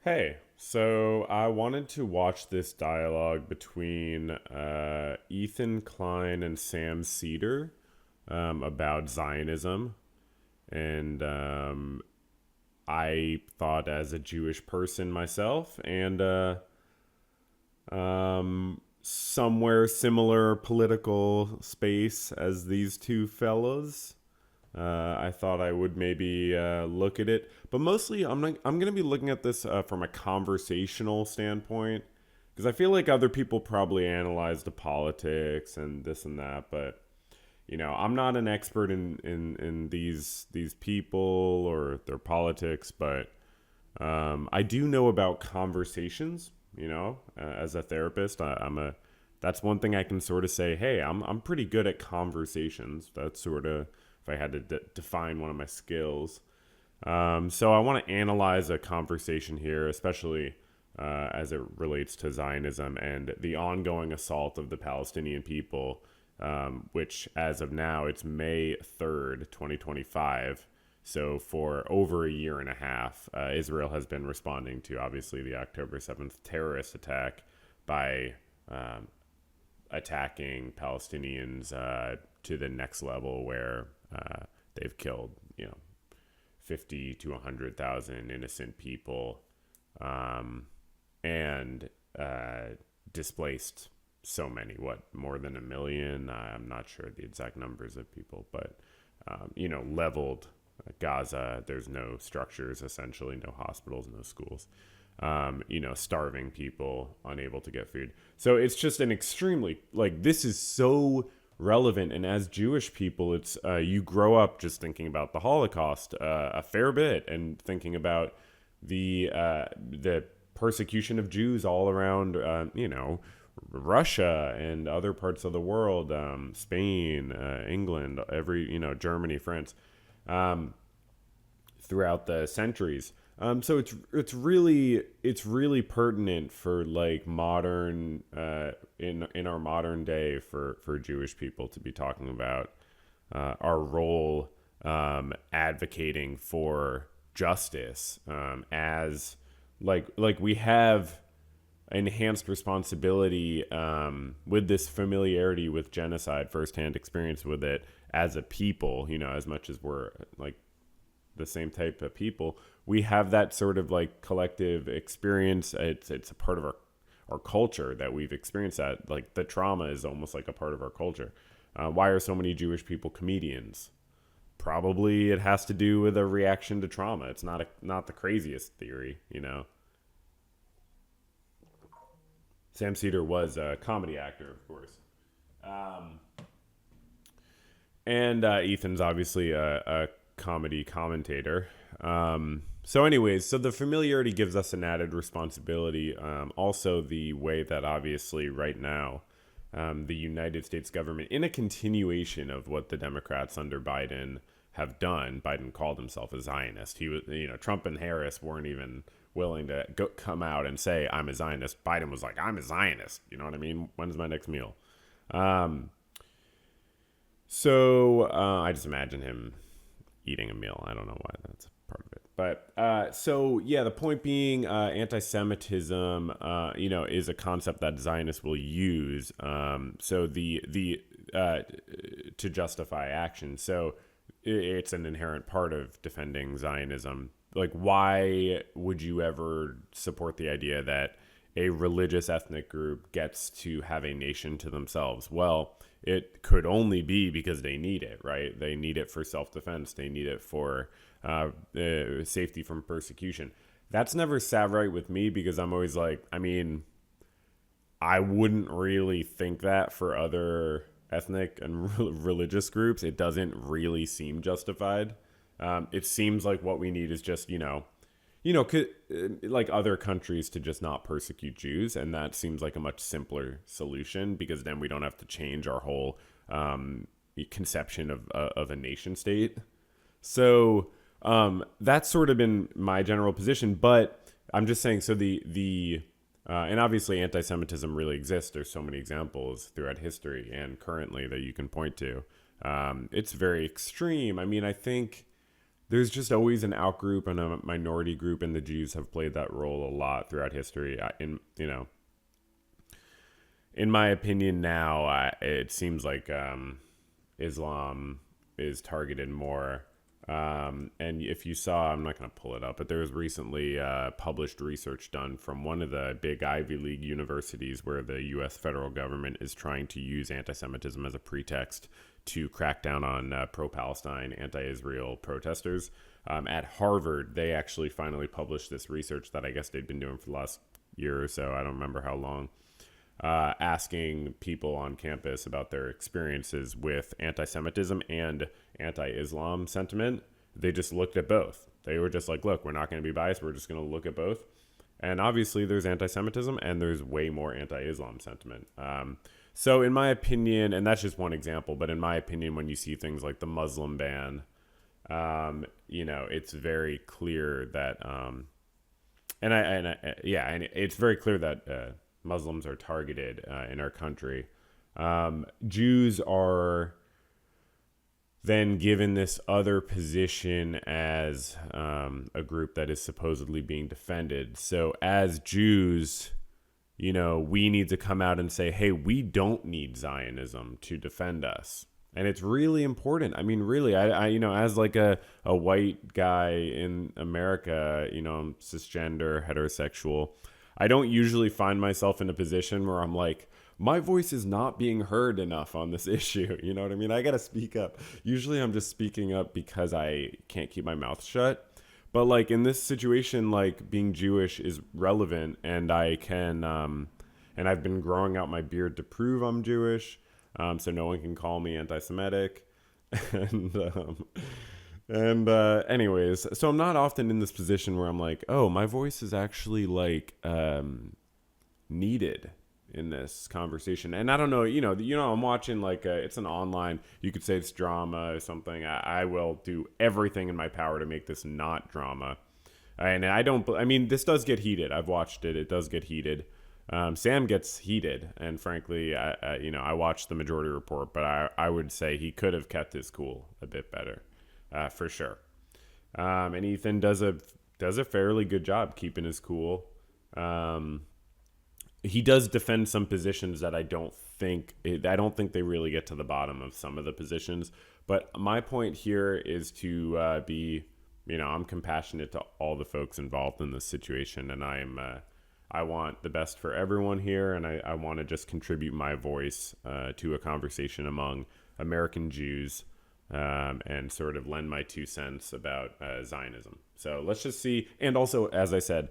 Hey, so I wanted to watch this dialogue between Ethan Klein and Sam Seder about Zionism. And I thought, as a Jewish person myself, and somewhere similar political space as these two fellows, I thought I would maybe look at it, but mostly I'm gonna be looking at this from a conversational standpoint because I feel like other people probably analyze the politics and this and that, but I'm not an expert in these people or their politics, but I do know about conversations. As a therapist, I'm a that's one thing I can sort of say. Hey, I'm pretty good at conversations. That's sort of if I had to define one of my skills. So I want to analyze a conversation here, especially as it relates to Zionism and the ongoing assault of the Palestinian people, which as of now, it's May 3rd, 2025. So for over a year and a half, Israel has been responding to obviously the October 7th terrorist attack by attacking Palestinians to the next level where they've killed, 50 to 100,000 innocent people, and displaced so many, more than a million? I'm not sure the exact numbers of people, but, leveled Gaza. There's no structures, essentially, no hospitals, no schools. Starving people, unable to get food. So it's just an extremely, this is so relevant. And as Jewish people, it's you grow up just thinking about the Holocaust a fair bit and thinking about the persecution of Jews all around, Russia and other parts of the world, Spain, England, Germany, France, throughout the centuries. So it's really pertinent for modern in our modern day for Jewish people to be talking about our role advocating for justice, as we have enhanced responsibility with this familiarity with genocide, firsthand experience with it as a people. As much as we're the same type of people, we have that sort of collective experience. It's a part of our culture that we've experienced. That the trauma is almost like a part of our culture. Why are so many Jewish people comedians? Probably it has to do with a reaction to trauma. It's not the craziest theory. Sam Seder was a comedy actor, of course. And Ethan's obviously a comedy commentator. So the familiarity gives us an added responsibility. Also, the way that obviously right now, the United States government, in a continuation of what the Democrats under Biden have done, Biden called himself a Zionist. He was, Trump and Harris weren't even willing to come out and say, I'm a Zionist. Biden was like, I'm a Zionist. You know what I mean? When's my next meal? So I just imagine him eating a meal. I don't know why that's part of it. But the point being, anti-Semitism, is a concept that Zionists will use. So to justify action. So it's an inherent part of defending Zionism. Why would you ever support the idea that a religious ethnic group gets to have a nation to themselves? Well, it could only be because they need it, right? They need it for self-defense. They need it for safety from persecution. That's never sat right with me because I'm always I wouldn't really think that for other ethnic and religious groups. It doesn't really seem justified. It seems like what we need is just, other countries to just not persecute Jews. And that seems like a much simpler solution because then we don't have to change our whole conception of a nation state. So that's sort of been my general position. But I'm just saying, so and obviously anti-Semitism really exists. There's so many examples throughout history and currently that you can point to. It's very extreme. I mean, I think there's just always an out group and a minority group, and the Jews have played that role a lot throughout history. In my opinion now, it seems like Islam is targeted more. And if you saw, I'm not going to pull it up, but there was recently published research done from one of the big Ivy League universities where the U.S. federal government is trying to use anti-Semitism as a pretext to crack down on pro-Palestine, anti-Israel protesters. At Harvard, they actually finally published this research that I guess they'd been doing for the last year or so. I don't remember how long. Asking people on campus about their experiences with anti-Semitism and anti-Islam sentiment. They just looked at both. They were just like, look, we're not going to be biased. We're just going to look at both. And obviously there's anti-Semitism and there's way more anti-Islam sentiment. So in my opinion, and that's just one example, but in my opinion, when you see things like the Muslim ban, it's very clear that, and it's very clear that, Muslims are targeted in our country. Jews are then given this other position as a group that is supposedly being defended. So as Jews, we need to come out and say, hey, we don't need Zionism to defend us. And it's really important. I mean, really, I as like a white guy in America, I'm cisgender, heterosexual, I don't usually find myself in a position where I'm like, my voice is not being heard enough on this issue. You know what I mean? I got to speak up. Usually I'm just speaking up because I can't keep my mouth shut. But like in this situation, like being Jewish is relevant, and I can, and I've been growing out my beard to prove I'm Jewish. So no one can call me anti-Semitic. Anyways, so I'm not often in this position where I'm like, oh, my voice is actually like needed in this conversation. And I don't know, I'm watching like it's an online, you could say it's drama or something. I will do everything in my power to make this not drama. And this does get heated. I've watched it. It does get heated. Sam gets heated. And frankly, I watched the Majority Report, but I would say he could have kept his cool a bit better. For sure. And Ethan does a fairly good job keeping his cool. He does defend some positions that I don't think they really get to the bottom of some of the positions. But my point here is to be, I'm compassionate to all the folks involved in this situation, and I want the best for everyone here, and I want to just contribute my voice to a conversation among American Jews. And sort of lend my 2 cents about Zionism. So let's just see. And also, as I said,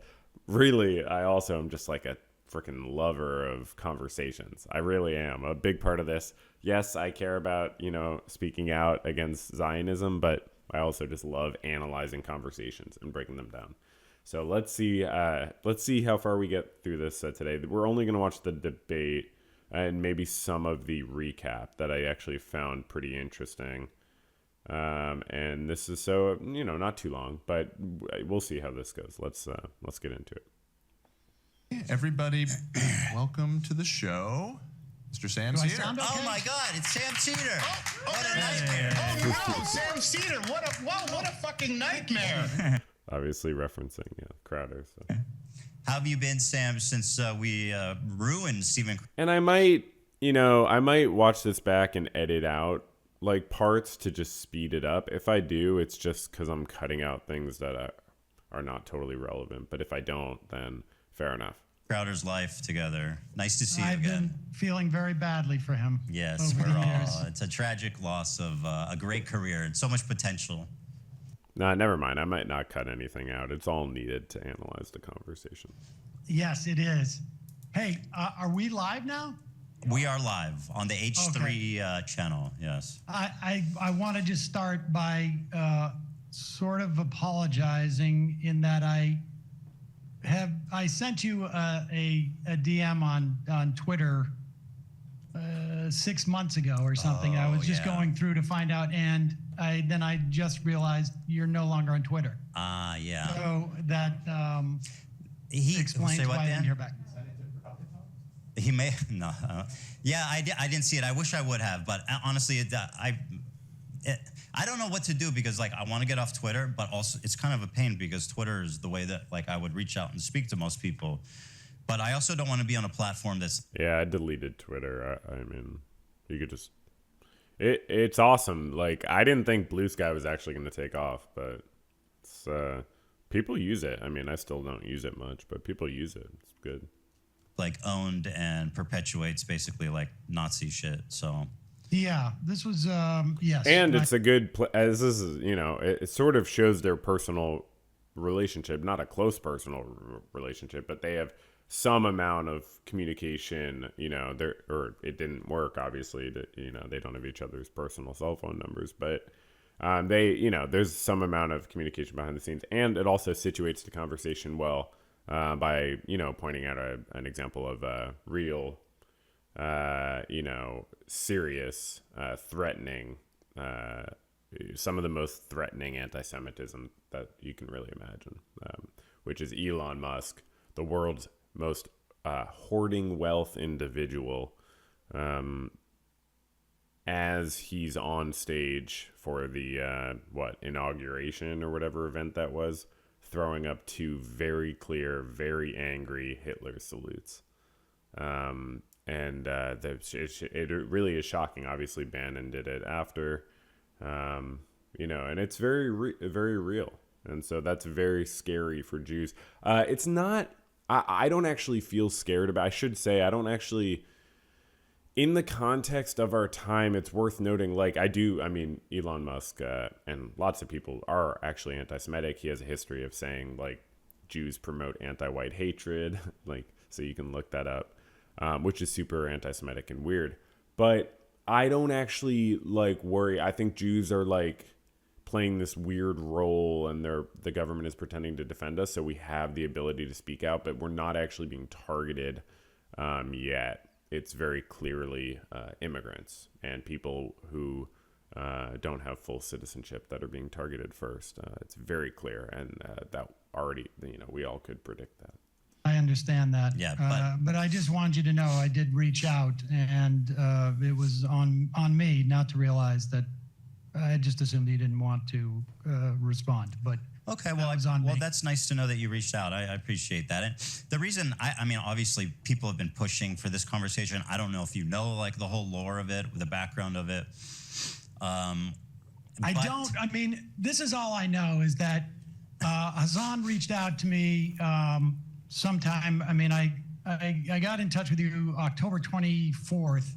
really, I also am just like a freaking lover of conversations. I really am. A big part of this. Yes, I care about, speaking out against Zionism, but I also just love analyzing conversations and breaking them down. So let's see how far we get through this today. We're only going to watch the debate and maybe some of the recap that I actually found pretty interesting. And this is not too long, but we'll see how this goes. Let's get into it. Everybody, welcome to the show. Mr. Sam Seder. Okay? Oh my God, it's Sam Seder. What a nightmare. Oh no, Sam Seder. What a fucking nightmare. Obviously referencing Crowder. So. How have you been, Sam, since we ruined Stephen? And I might watch this back and edit out like parts to just speed it up. If I do, it's just because I'm cutting out things that are not totally relevant. But if I don't, then fair enough. Crowder's life together. Nice to see you again. I've been feeling very badly for him. Yes, we're all. It's a tragic loss of a great career and so much potential. Nah, never mind. I might not cut anything out. It's all needed to analyze the conversation. Yes, it is. Hey, are we live now? We are live on the H3 channel, yes. I want to just start by sort of apologizing in that I sent you a DM on Twitter 6 months ago or something. I was just going through to find out, and I just realized you're no longer on Twitter. Yeah. So that explains why I didn't hear back. He may no. I don't know what to do because like I want to get off Twitter, but also it's kind of a pain because Twitter is the way that like I would reach out and speak to most people. But I also don't want to be on a platform that's Yeah, I deleted Twitter. I mean, you could just it's awesome. Like I didn't think Blue Sky was actually going to take off, but it's people use it. I mean, I still don't use it much, but people use it. It's good. like owned and perpetuates basically like Nazi shit. So Yeah, this was yes. And right. it's a good as this is, it sort of shows their personal relationship, not a close personal relationship, but they have some amount of communication, or it didn't work obviously that, they don't have each other's personal cell phone numbers, but there's some amount of communication behind the scenes, and it also situates the conversation well by, pointing out an example of real, serious, threatening, some of the most threatening anti-Semitism that you can really imagine, which is Elon Musk, the world's most hoarding wealth individual, as he's on stage for the inauguration or whatever event that was, throwing up two very clear, very angry Hitler salutes. It really is shocking. Obviously, Bannon did it after, and it's very, very real. And so that's very scary for Jews. It's not, I don't actually feel scared about, I should say, I don't actually, in the context of our time, it's worth noting, Elon Musk and lots of people are actually anti-Semitic. He has a history of saying, Jews promote anti-white hatred, so you can look that up. Which is super anti-Semitic and weird. But I don't actually worry. I think Jews are playing this weird role, and the government is pretending to defend us, so we have the ability to speak out, but we're not actually being targeted yet. It's very clearly immigrants and people who don't have full citizenship that are being targeted first. It's very clear, and that already, we all could predict that. I understand that. Yeah, but I just wanted you to know I did reach out, and it was on me not to realize that. I just assumed you didn't want to respond, but okay, that's nice to know that you reached out. I appreciate that. And the reason, obviously people have been pushing for this conversation. I don't know if you know the whole lore of it, the background of it. This is all I know is that Hassan reached out to me sometime. I got in touch with you October 24th,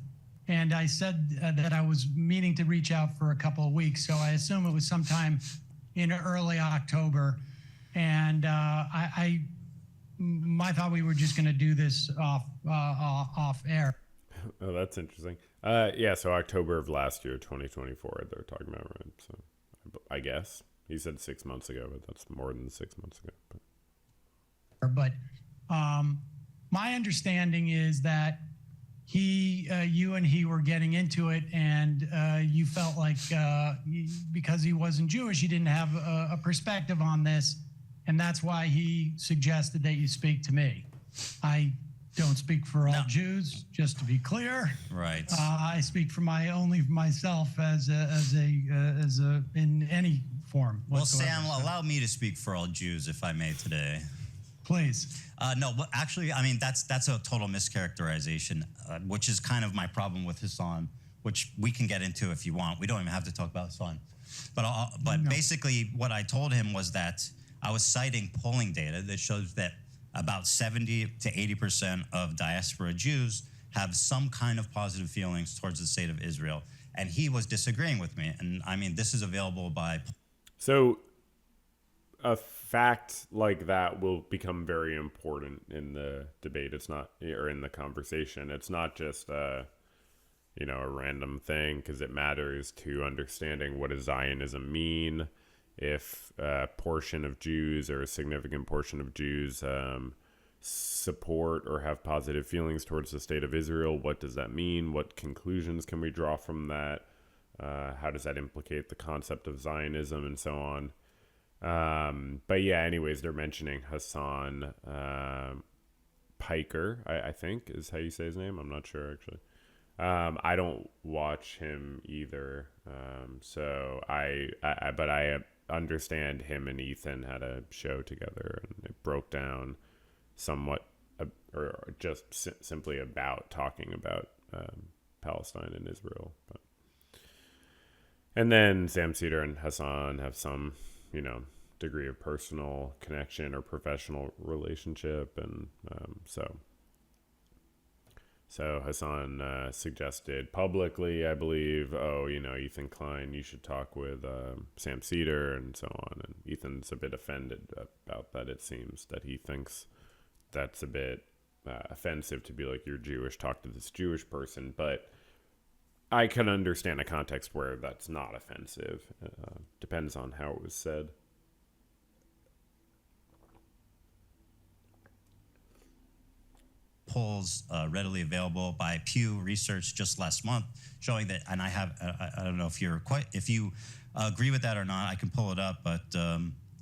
and I said that I was meaning to reach out for a couple of weeks. So I assume it was sometime in early October. And I thought we were just going to do this off air. Oh, that's interesting. So October of last year, 2024, they're talking about, right? So I guess he said 6 months ago, but that's more than 6 months ago. But my understanding is that you and he were getting into it, and you felt like because he wasn't Jewish, he didn't have a perspective on this, and that's why he suggested that you speak to me. I don't speak for all Jews, just to be clear. Right. I speak for only myself as a in any form. Well, whatsoever. Sam, allow me to speak for all Jews, if I may, today. Please. No, but actually, that's a total mischaracterization, which is kind of my problem with Hassan, which we can get into if you want. We don't even have to talk about Hassan. But basically, what I told him was that I was citing polling data that shows that about 70 to 80% of diaspora Jews have some kind of positive feelings towards the state of Israel. And he was disagreeing with me. And this is available by... So a fact like that will become very important in the debate. It's not, or in the conversation. It's not just a random thing, because it matters to understanding what does Zionism mean. If a portion of Jews, or a significant portion of Jews, support or have positive feelings towards the state of Israel, what does that mean? What conclusions can we draw from that? How does that implicate the concept of Zionism, and so on? But yeah, anyways, they're mentioning Hassan Piker, I think is how you say his name. I'm not sure, actually. I don't watch him either. So but I understand him and Ethan had a show together, and it broke down somewhat, or just simply about talking about Palestine and Israel. But, and then Sam Seder and Hassan have some, degree of personal connection or professional relationship, and so Hassan suggested publicly, I believe, Ethan Klein, you should talk with Sam Seder and so on. And Ethan's a bit offended about that. It seems that he thinks that's a bit offensive to be like, you're Jewish, talk to this Jewish person. But I can understand a context where that's not offensive. Depends on how it was said. Polls readily available by Pew Research just last month, showing that, and I don't know if you agree with that or not. I can pull it up, but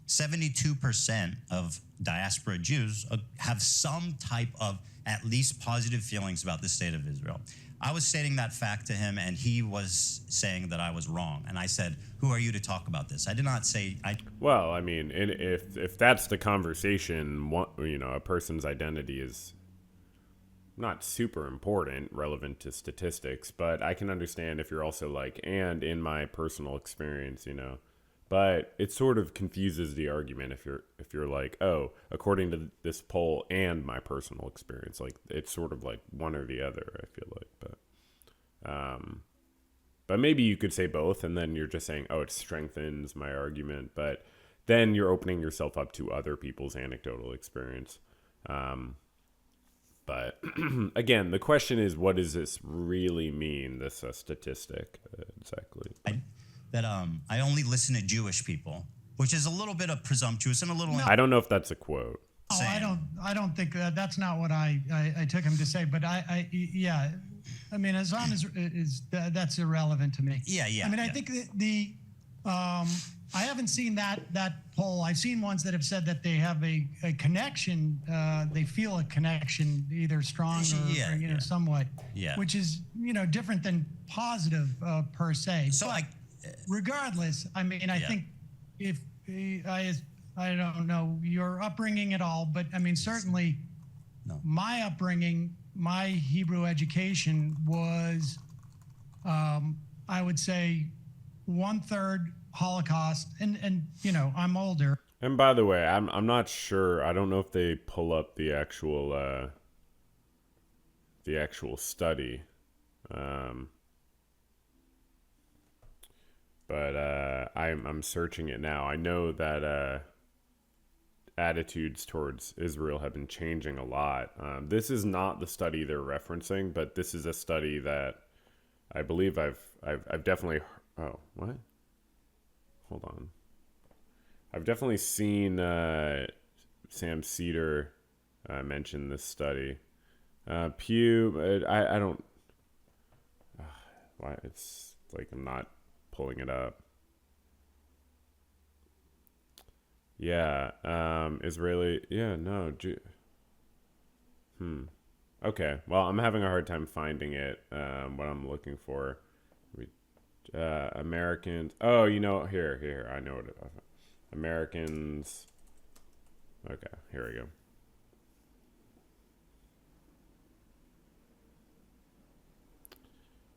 72% of diaspora Jews have some type of at least positive feelings about the state of Israel. I was stating that fact to him, and he was saying that I was wrong. And I said, "Who are you to talk about this?" I did not say. Well, I mean, if that's the conversation, a person's identity is not super important, relevant to statistics, but I can understand if you're also like, and in my personal experience, but it sort of confuses the argument if you're like, oh, according to this poll and my personal experience, like it's sort of like one or the other, I feel like, but maybe you could say both, and then you're just saying, oh, it strengthens my argument, but then you're opening yourself up to other people's anecdotal experience. But again, the question is, what does this really mean, this statistic, exactly? I only listen to Jewish people, which is a little bit of presumptuous and a little. I don't know if that's a quote. Oh, I don't think that's not what I took him to say, but yeah, I mean, Hassan is that's irrelevant to me. Yeah. I mean, I think I haven't seen that poll. I've seen ones that have said that they have a connection. They feel a connection, either strong or somewhat. Yeah. Which is different than positive per se. So regardless, I mean, I think if I don't know your upbringing at all, but I mean, certainly my upbringing, my Hebrew education was, I would say, 1/3 Holocaust, and I'm older. And by the way, I'm not sure. I don't know if they pull up the actual study, but I'm searching it now. I know that attitudes towards Israel have been changing a lot. This is not the study they're referencing, but this is a study that I believe I've definitely. Oh, what? Hold on. I've definitely seen Sam Seder mention this study. Pew, I don't. Why? It's like I'm not pulling it up. Yeah, Israeli. Yeah, no. Okay. Well, I'm having a hard time finding it. What I'm looking for. Americans. Oh, here. I know what Americans. Okay, here we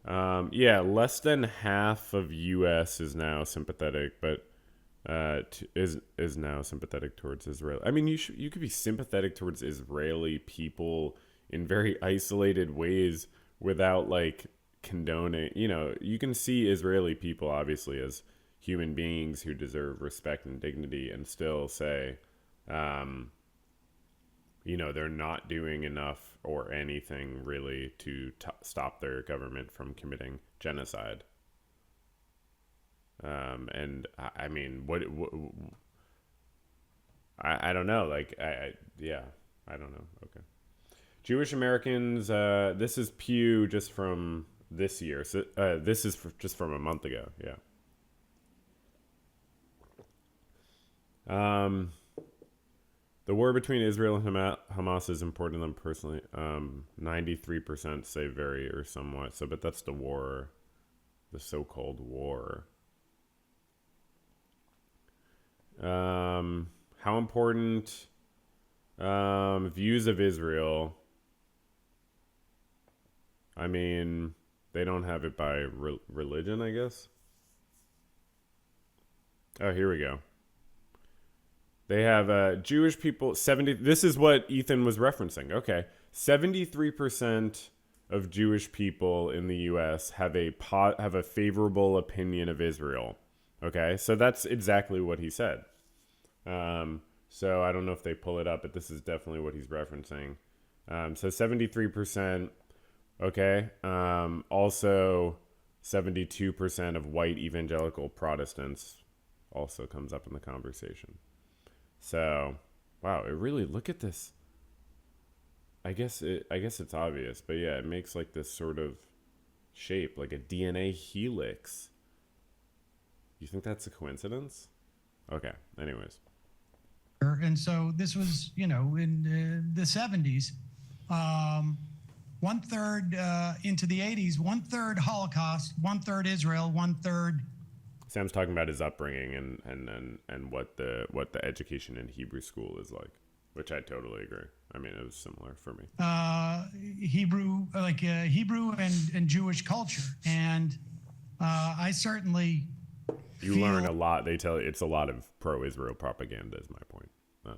go. Yeah, less than half of U.S. is now sympathetic, but is now sympathetic towards Israel. I mean, you could be sympathetic towards Israeli people in very isolated ways without like condoning. You can see Israeli people obviously as human beings who deserve respect and dignity, and still say, they're not doing enough or anything really to stop their government from committing genocide. And I mean, what I don't know. Like, I don't know. Okay. Jewish Americans, this is Pew just from this year. So this is just from a month ago. Yeah. The war between Israel and Hamas is important to them personally. 93% say very or somewhat. So, but that's the war, the so-called war. How important views of Israel? I mean, they don't have it by religion, I guess. Oh, here we go. They have Jewish people, 70. This is what Ethan was referencing. Okay. 73% of Jewish people in the U.S. have a favorable opinion of Israel. Okay. So that's exactly what he said. So I don't know if they pull it up, but this is definitely what he's referencing. So 73%. Okay. Also 72% of white evangelical Protestants also comes up in the conversation. So, wow, it really, look at this. I guess it's obvious, but yeah, it makes like this sort of shape, like a DNA helix. You think that's a coincidence? Okay, anyways. And so this was, in the 70s, 1/3 into the 80s, 1/3 Holocaust, 1/3 Israel, 1/3. Sam's talking about his upbringing and what the education in Hebrew school is like, which I totally agree. I mean, it was similar for me. Hebrew and Jewish culture, and I certainly. You learn a lot. They tell you it's a lot of pro-Israel propaganda. Is my point. Yeah.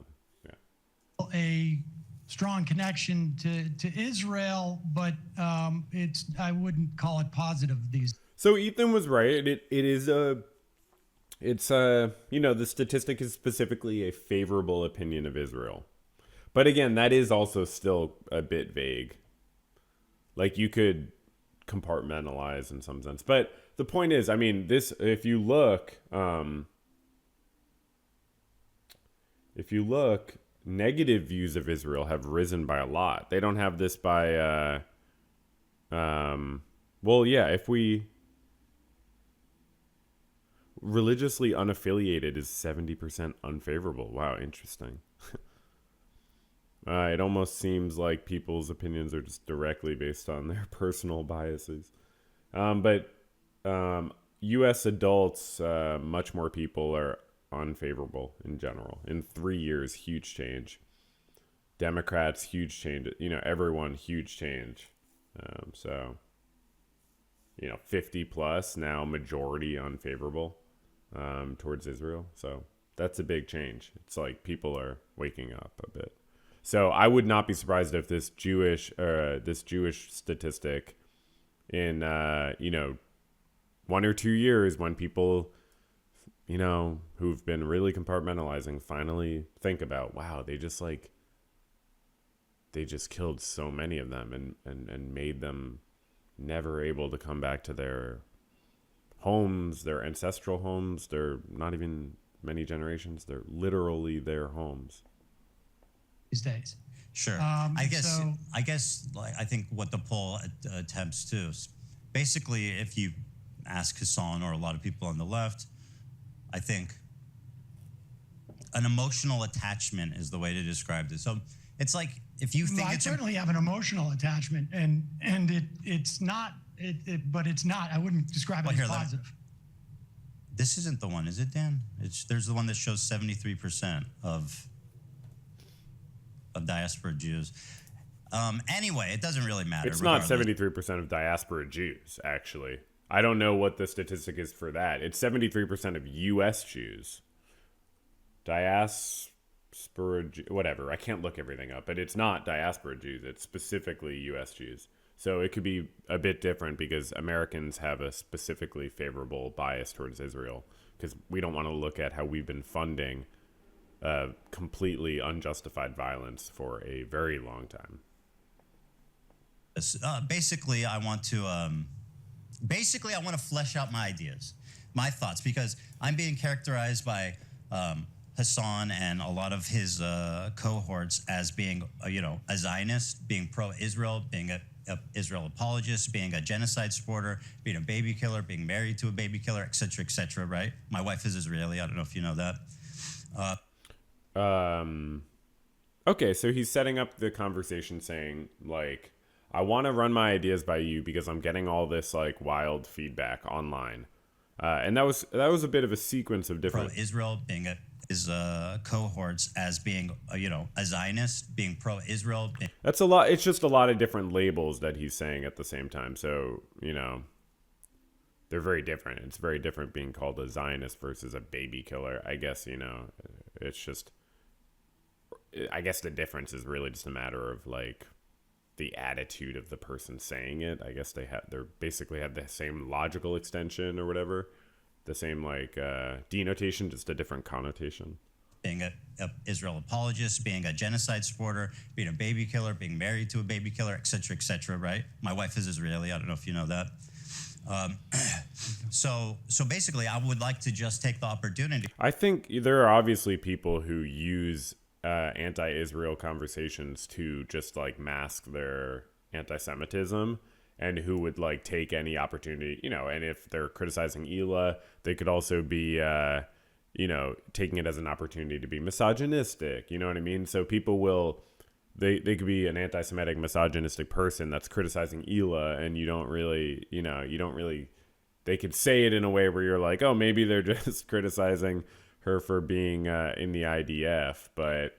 A strong connection to Israel, but I wouldn't call it positive these. So Ethan was right. The statistic is specifically a favorable opinion of Israel. But again, that is also still a bit vague. Like you could compartmentalize in some sense. But the point is, I mean, if you look, negative views of Israel have risen by a lot. They don't have this by, if we religiously unaffiliated is 70% unfavorable. Wow, interesting. It almost seems like people's opinions are just directly based on their personal biases. But U.S. adults, much more people are unfavorable in general. In 3 years, huge change. Democrats, huge change. Everyone, huge change. 50 plus now, majority unfavorable towards Israel. So that's a big change. It's like people are waking up a bit. So I would not be surprised if this Jewish statistic in 1 or 2 years, when people who've been really compartmentalizing finally think about, wow, they just killed so many of them and made them never able to come back to their homes, their ancestral homes. They're not even many generations. They're literally their homes. These days. Sure. I think what the poll attempts to is basically, if you ask Hassan or a lot of people on the left, I think an emotional attachment is the way to describe this. So it's like if you think I certainly have an emotional attachment, and it's not, but it's not. I wouldn't describe it as positive. This isn't the one, is it, Dan? There's the one that shows 73% of diaspora Jews. Anyway, it doesn't really matter. It's not 73% of diaspora Jews, actually. I don't know what the statistic is for that. It's 73% of U.S. Jews. Diaspora, whatever. I can't look everything up, but it's not diaspora Jews. It's specifically U.S. Jews. So it could be a bit different because Americans have a specifically favorable bias towards Israel, because we don't want to look at how we've been funding completely unjustified violence for a very long time. Basically, I want to flesh out my ideas, my thoughts, because I'm being characterized by Hassan and a lot of his cohorts as being, a Zionist, being pro-Israel, being a Israel apologist, being a genocide supporter, being a baby killer, being married to a baby killer, et cetera, right? My wife is Israeli. I don't know if you know that. Okay, so he's setting up the conversation saying, like, I want to run my ideas by you because I'm getting all this, like, wild feedback online. And that was a bit of a sequence of different... Pro-Israel being his cohorts as being, a Zionist, being pro-Israel. That's a lot. It's just a lot of different labels that he's saying at the same time. So, they're very different. It's very different being called a Zionist versus a baby killer. I guess, it's just... I guess the difference is really just a matter of, like, the attitude of the person saying it. I guess they're basically have the same logical extension or whatever, the same like denotation, just a different connotation. Being a Israel apologist, being a genocide supporter, being a baby killer, being married to a baby killer, et cetera, right? My wife is Israeli. I don't know if you know that. So basically, I would like to just take the opportunity. I think there are obviously people who use anti-Israel conversations to just like mask their anti-Semitism, and who would like take any opportunity, and if they're criticizing Ela, they could also be, taking it as an opportunity to be misogynistic. You know what I mean? So people will, they could be an anti-Semitic misogynistic person that's criticizing Ela, and you don't really, they could say it in a way where you're like, oh, maybe they're just criticizing her for being in the IDF, but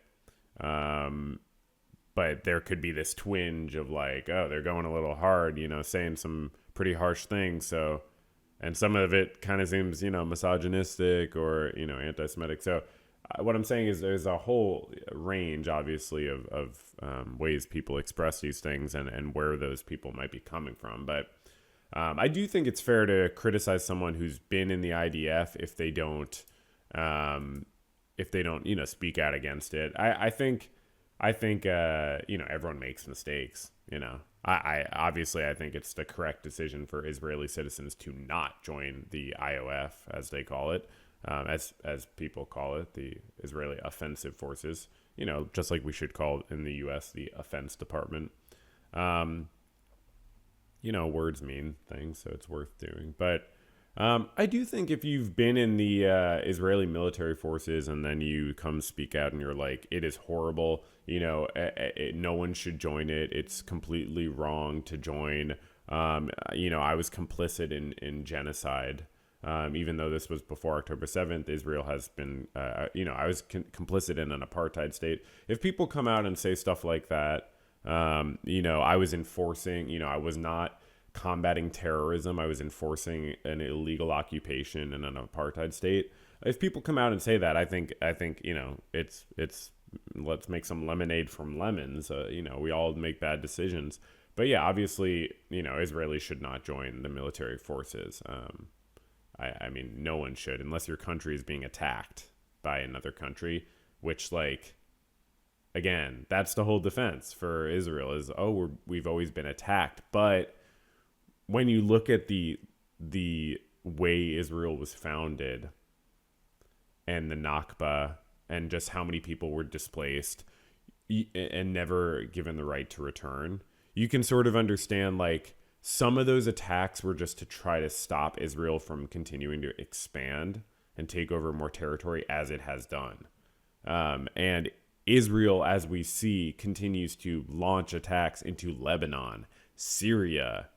there could be this twinge of like, oh, they're going a little hard, saying some pretty harsh things. So, and some of it kind of seems, misogynistic or, anti-Semitic. So what I'm saying is there's a whole range, obviously, of ways people express these things and where those people might be coming from. But I do think it's fair to criticize someone who's been in the IDF if they don't, speak out against it. I think everyone makes mistakes. I obviously I think it's the correct decision for Israeli citizens to not join the IOF, as they call it, as people call it, the Israeli Offensive Forces. Just like we should call it in the U.S. the Offense Department. Words mean things, so it's worth doing, but. I do think if you've been in the Israeli military forces and then you come speak out and you're like, it is horrible, no one should join it. It's completely wrong to join. I was complicit in genocide. Even though this was before October 7th, Israel has been, I was complicit in an apartheid state. If people come out and say stuff like that, I was enforcing, I was not combating terrorism. I was enforcing an illegal occupation in an apartheid state. If people come out and say that, I think it's let's make some lemonade from lemons. We all make bad decisions, but yeah, obviously, Israelis should not join the military forces. I mean, no one should, unless your country is being attacked by another country, which, like, again, that's the whole defense for Israel is, we've always been attacked. But when you look at the way Israel was founded and the Nakba and just how many people were displaced and never given the right to return, you can sort of understand, like, some of those attacks were just to try to stop Israel from continuing to expand and take over more territory as it has done. And Israel, as we see, continues to launch attacks into Lebanon, Syria.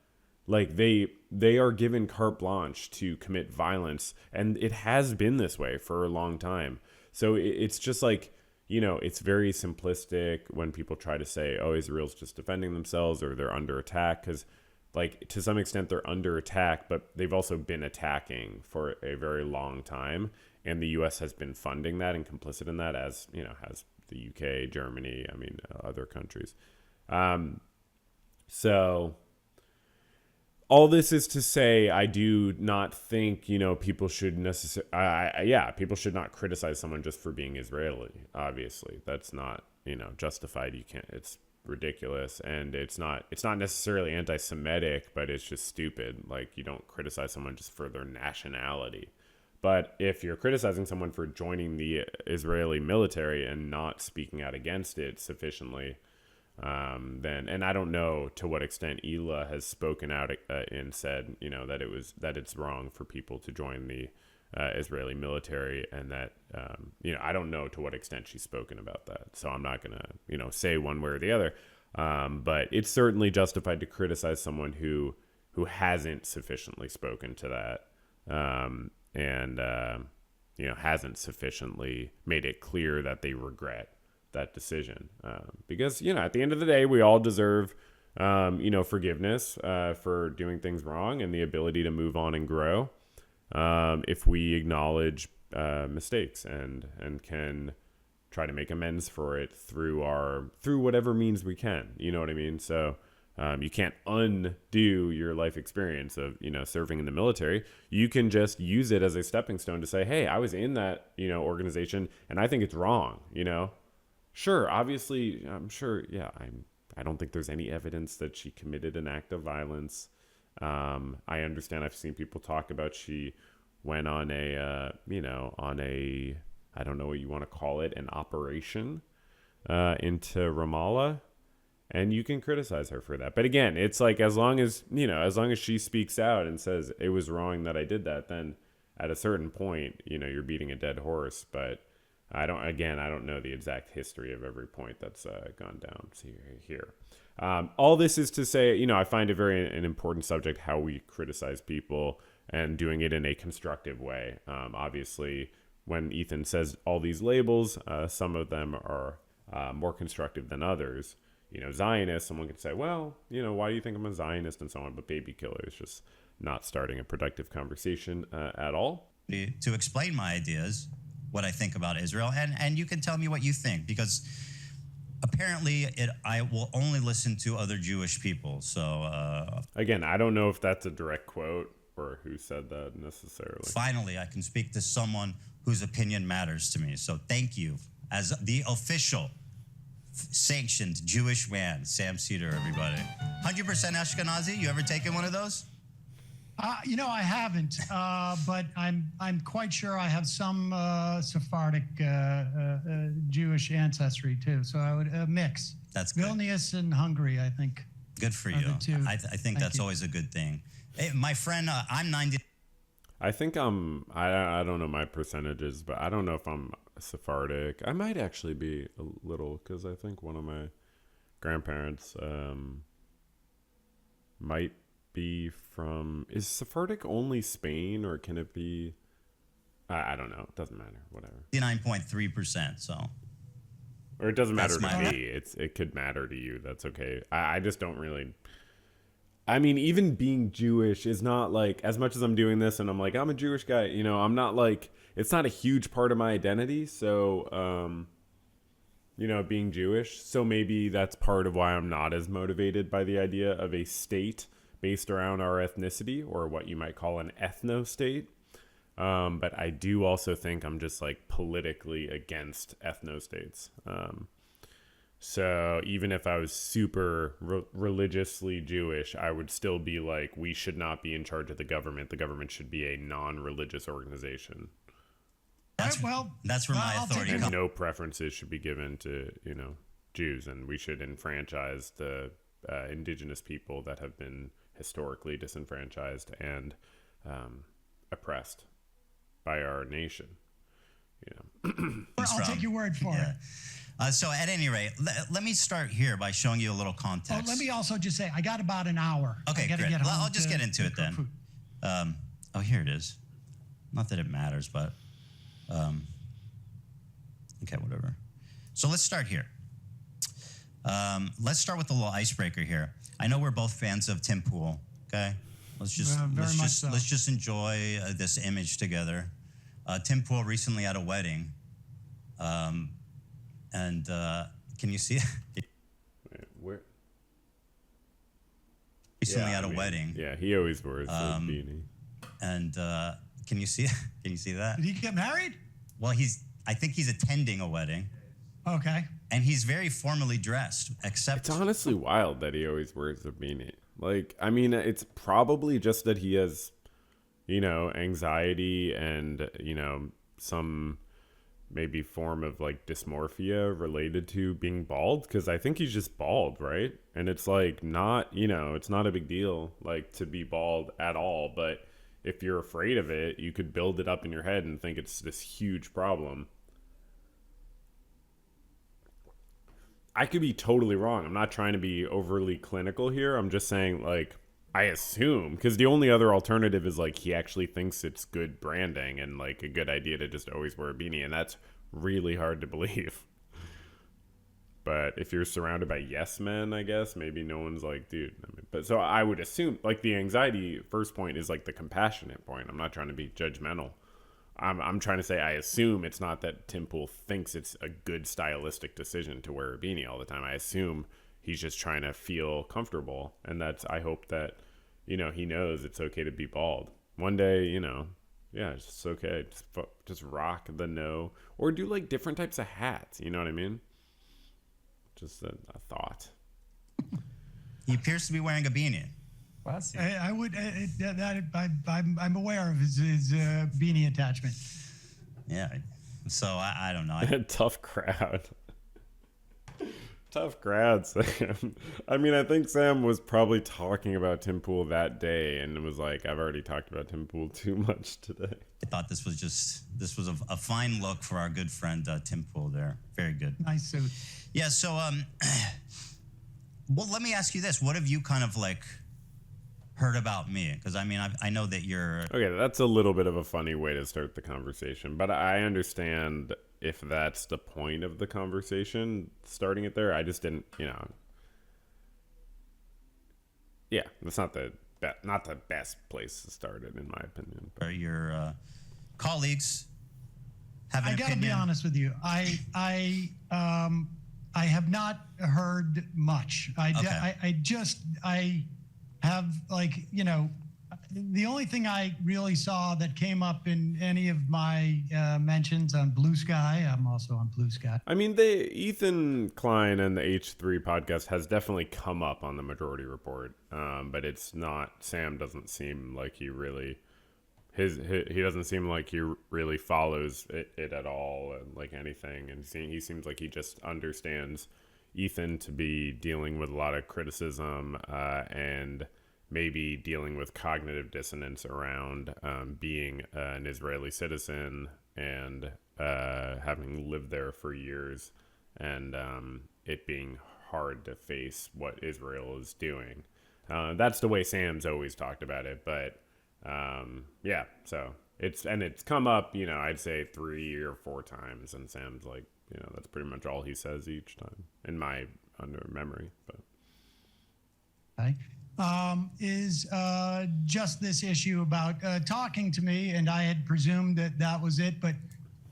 Like, they are given carte blanche to commit violence, and it has been this way for a long time. So it's just like, it's very simplistic when people try to say, oh, Israel's just defending themselves or they're under attack, because, like, to some extent they're under attack, but they've also been attacking for a very long time, and the U.S. has been funding that and complicit in that, as, has the U.K., Germany, other countries. So all this is to say, I do not think, people should people should not criticize someone just for being Israeli. Obviously, that's not, justified. You can't. It's ridiculous, and it's not necessarily anti-Semitic, but it's just stupid. Like, you don't criticize someone just for their nationality. But if you're criticizing someone for joining the Israeli military and not speaking out against it sufficiently, then, and I don't know to what extent Ela has spoken out and said, that it's wrong for people to join the Israeli military, and that I don't know to what extent she's spoken about that, so I'm not gonna say one way or the other. But it's certainly justified to criticize someone who hasn't sufficiently spoken to that, and hasn't sufficiently made it clear that they regret that decision. Because at the end of the day, we all deserve forgiveness for doing things wrong and the ability to move on and grow, if we acknowledge mistakes and can try to make amends for it through whatever means we can. You know what I mean? So you can't undo your life experience of serving in the military. You can just use it as a stepping stone to say, hey, I was in that organization and I think it's wrong. Sure, obviously, I'm sure. Yeah, I don't think there's any evidence that she committed an act of violence. I understand. I've seen people talk about she went on a I don't know what you want to call it, an operation into Ramallah, and you can criticize her for that. But again, it's like as long as she speaks out and says it was wrong that I did that, then at a certain point, you're beating a dead horse. But I don't know the exact history of every point that's gone down here. All this is to say, I find it an important subject, how we criticize people and doing it in a constructive way. Obviously, when Ethan says all these labels, some of them are more constructive than others. Zionist, someone could say, well, why do you think I'm a Zionist and so on? But baby killer is just not starting a productive conversation at all. To explain my ideas, what I think about Israel, and you can tell me what you think, because apparently I will only listen to other Jewish people. So again, I don't know if that's a direct quote or who said that necessarily. Finally, I can speak to someone whose opinion matters to me. So thank you. As the official sanctioned Jewish man, Sam Seder, everybody. 100% Ashkenazi? You ever taken one of those? I haven't, but I'm quite sure I have some Sephardic Jewish ancestry too. So I would mix. That's good. Vilnius and Hungary, I think. Good for you. I think that's always a good thing. Hey, my friend, I'm 90. I think I don't know my percentages, but I don't know if I'm Sephardic. I might actually be a little, because I think one of my grandparents might be from. Is Sephardic only Spain, or can it be? I don't know. It doesn't matter. Whatever. 99.3%. So. Or it doesn't matter to me. It could matter to you. That's okay. I just don't really. I mean, even being Jewish is not like, as much as I'm doing this and I'm like, I'm a Jewish guy, I'm not like, it's not a huge part of my identity. So, being Jewish. So maybe that's part of why I'm not as motivated by the idea of a state based around our ethnicity, or what you might call an ethno-state. But I do also think I'm just like politically against ethno-states. So even if I was super religiously Jewish, I would still be like, we should not be in charge of the government. The government should be a non-religious organization. That's where my authority comes. And no preferences should be given to, Jews. And we should enfranchise the indigenous people that have been historically disenfranchised and oppressed by our nation. I'll take your word for it. So at any rate, let me start here by showing you a little context. Let me also just say, I got about an hour. Okay, great. I'll just get into it then. Here it is. Not that it matters, but okay, whatever. So let's start here. Let's start with the little icebreaker here. I know we're both fans of Tim Pool. Okay, let's just enjoy this image together. Tim Pool recently had a wedding. And can you see it? Wait, where? Recently at a wedding. Yeah, he always wears a beanie. And can you see? Can you see that? Did he get married? Well, I think he's attending a wedding. Okay. And he's very formally dressed, except it's honestly wild that he always wears a beanie. Like, I mean, it's probably just that he has, anxiety and, some maybe form of like dysmorphia related to being bald, because I think he's just bald, right? And it's like not, it's not a big deal like to be bald at all, but if you're afraid of it, you could build it up in your head and think it's this huge problem. I could be totally wrong. I'm not trying to be overly clinical here. I'm just saying, like, I assume, because the only other alternative is, like, he actually thinks it's good branding and, like, a good idea to just always wear a beanie, and that's really hard to believe. But if you're surrounded by yes men, I guess, maybe no one's like, dude. I mean, but so I would assume, like, the anxiety first point is, like, the compassionate point. I'm not trying to be judgmental. I'm trying to say I assume it's not that Tim Pool thinks it's a good stylistic decision to wear a beanie all the time. I assume he's just trying to feel comfortable. And I hope that, you know, he knows it's okay to be bald. One day, you know, yeah, it's just okay. Just rock the no. Or do, like, different types of hats. You know what I mean? Just a thought. He appears to be wearing a beanie. I would. I'm aware of his beanie attachment. Yeah. So I don't know. Tough crowd. Tough crowd, Sam. I mean, I think Sam was probably talking about Tim Pool that day and was like, I've already talked about Tim Pool too much today. I thought this was a fine look for our good friend Tim Pool there. Very good. Nice suit. Yeah. So well, let me ask you this: what have you kind of like heard about me? Because I mean, I know that you're Okay, that's a little bit of a funny way to start the conversation, but I understand if that's the point of the conversation, starting it there. I just didn't, you know. Yeah, that's not the best place to start it, in my opinion. But. your colleagues have an I got to opinion. be honest with you. I have not heard much. I have, like, you know, the only thing I really saw that came up in any of my mentions on Blue Sky. I'm also on Blue Sky. I mean, Ethan Klein and the H3 podcast has definitely come up on the Majority Report, but it's not. Sam doesn't seem like he really. He doesn't seem like he really follows it at all, like anything, and he seems like he just understands Ethan to be dealing with a lot of criticism and maybe dealing with cognitive dissonance around being an Israeli citizen and having lived there for years, and it being hard to face what Israel is doing. That's the way Sam's always talked about it, but yeah, so it's come up, you know, I'd say 3 or 4 times, and Sam's like, you know, that's pretty much all he says each time in my under memory. But Okay. Is just this issue about talking to me, and I had presumed that was it, but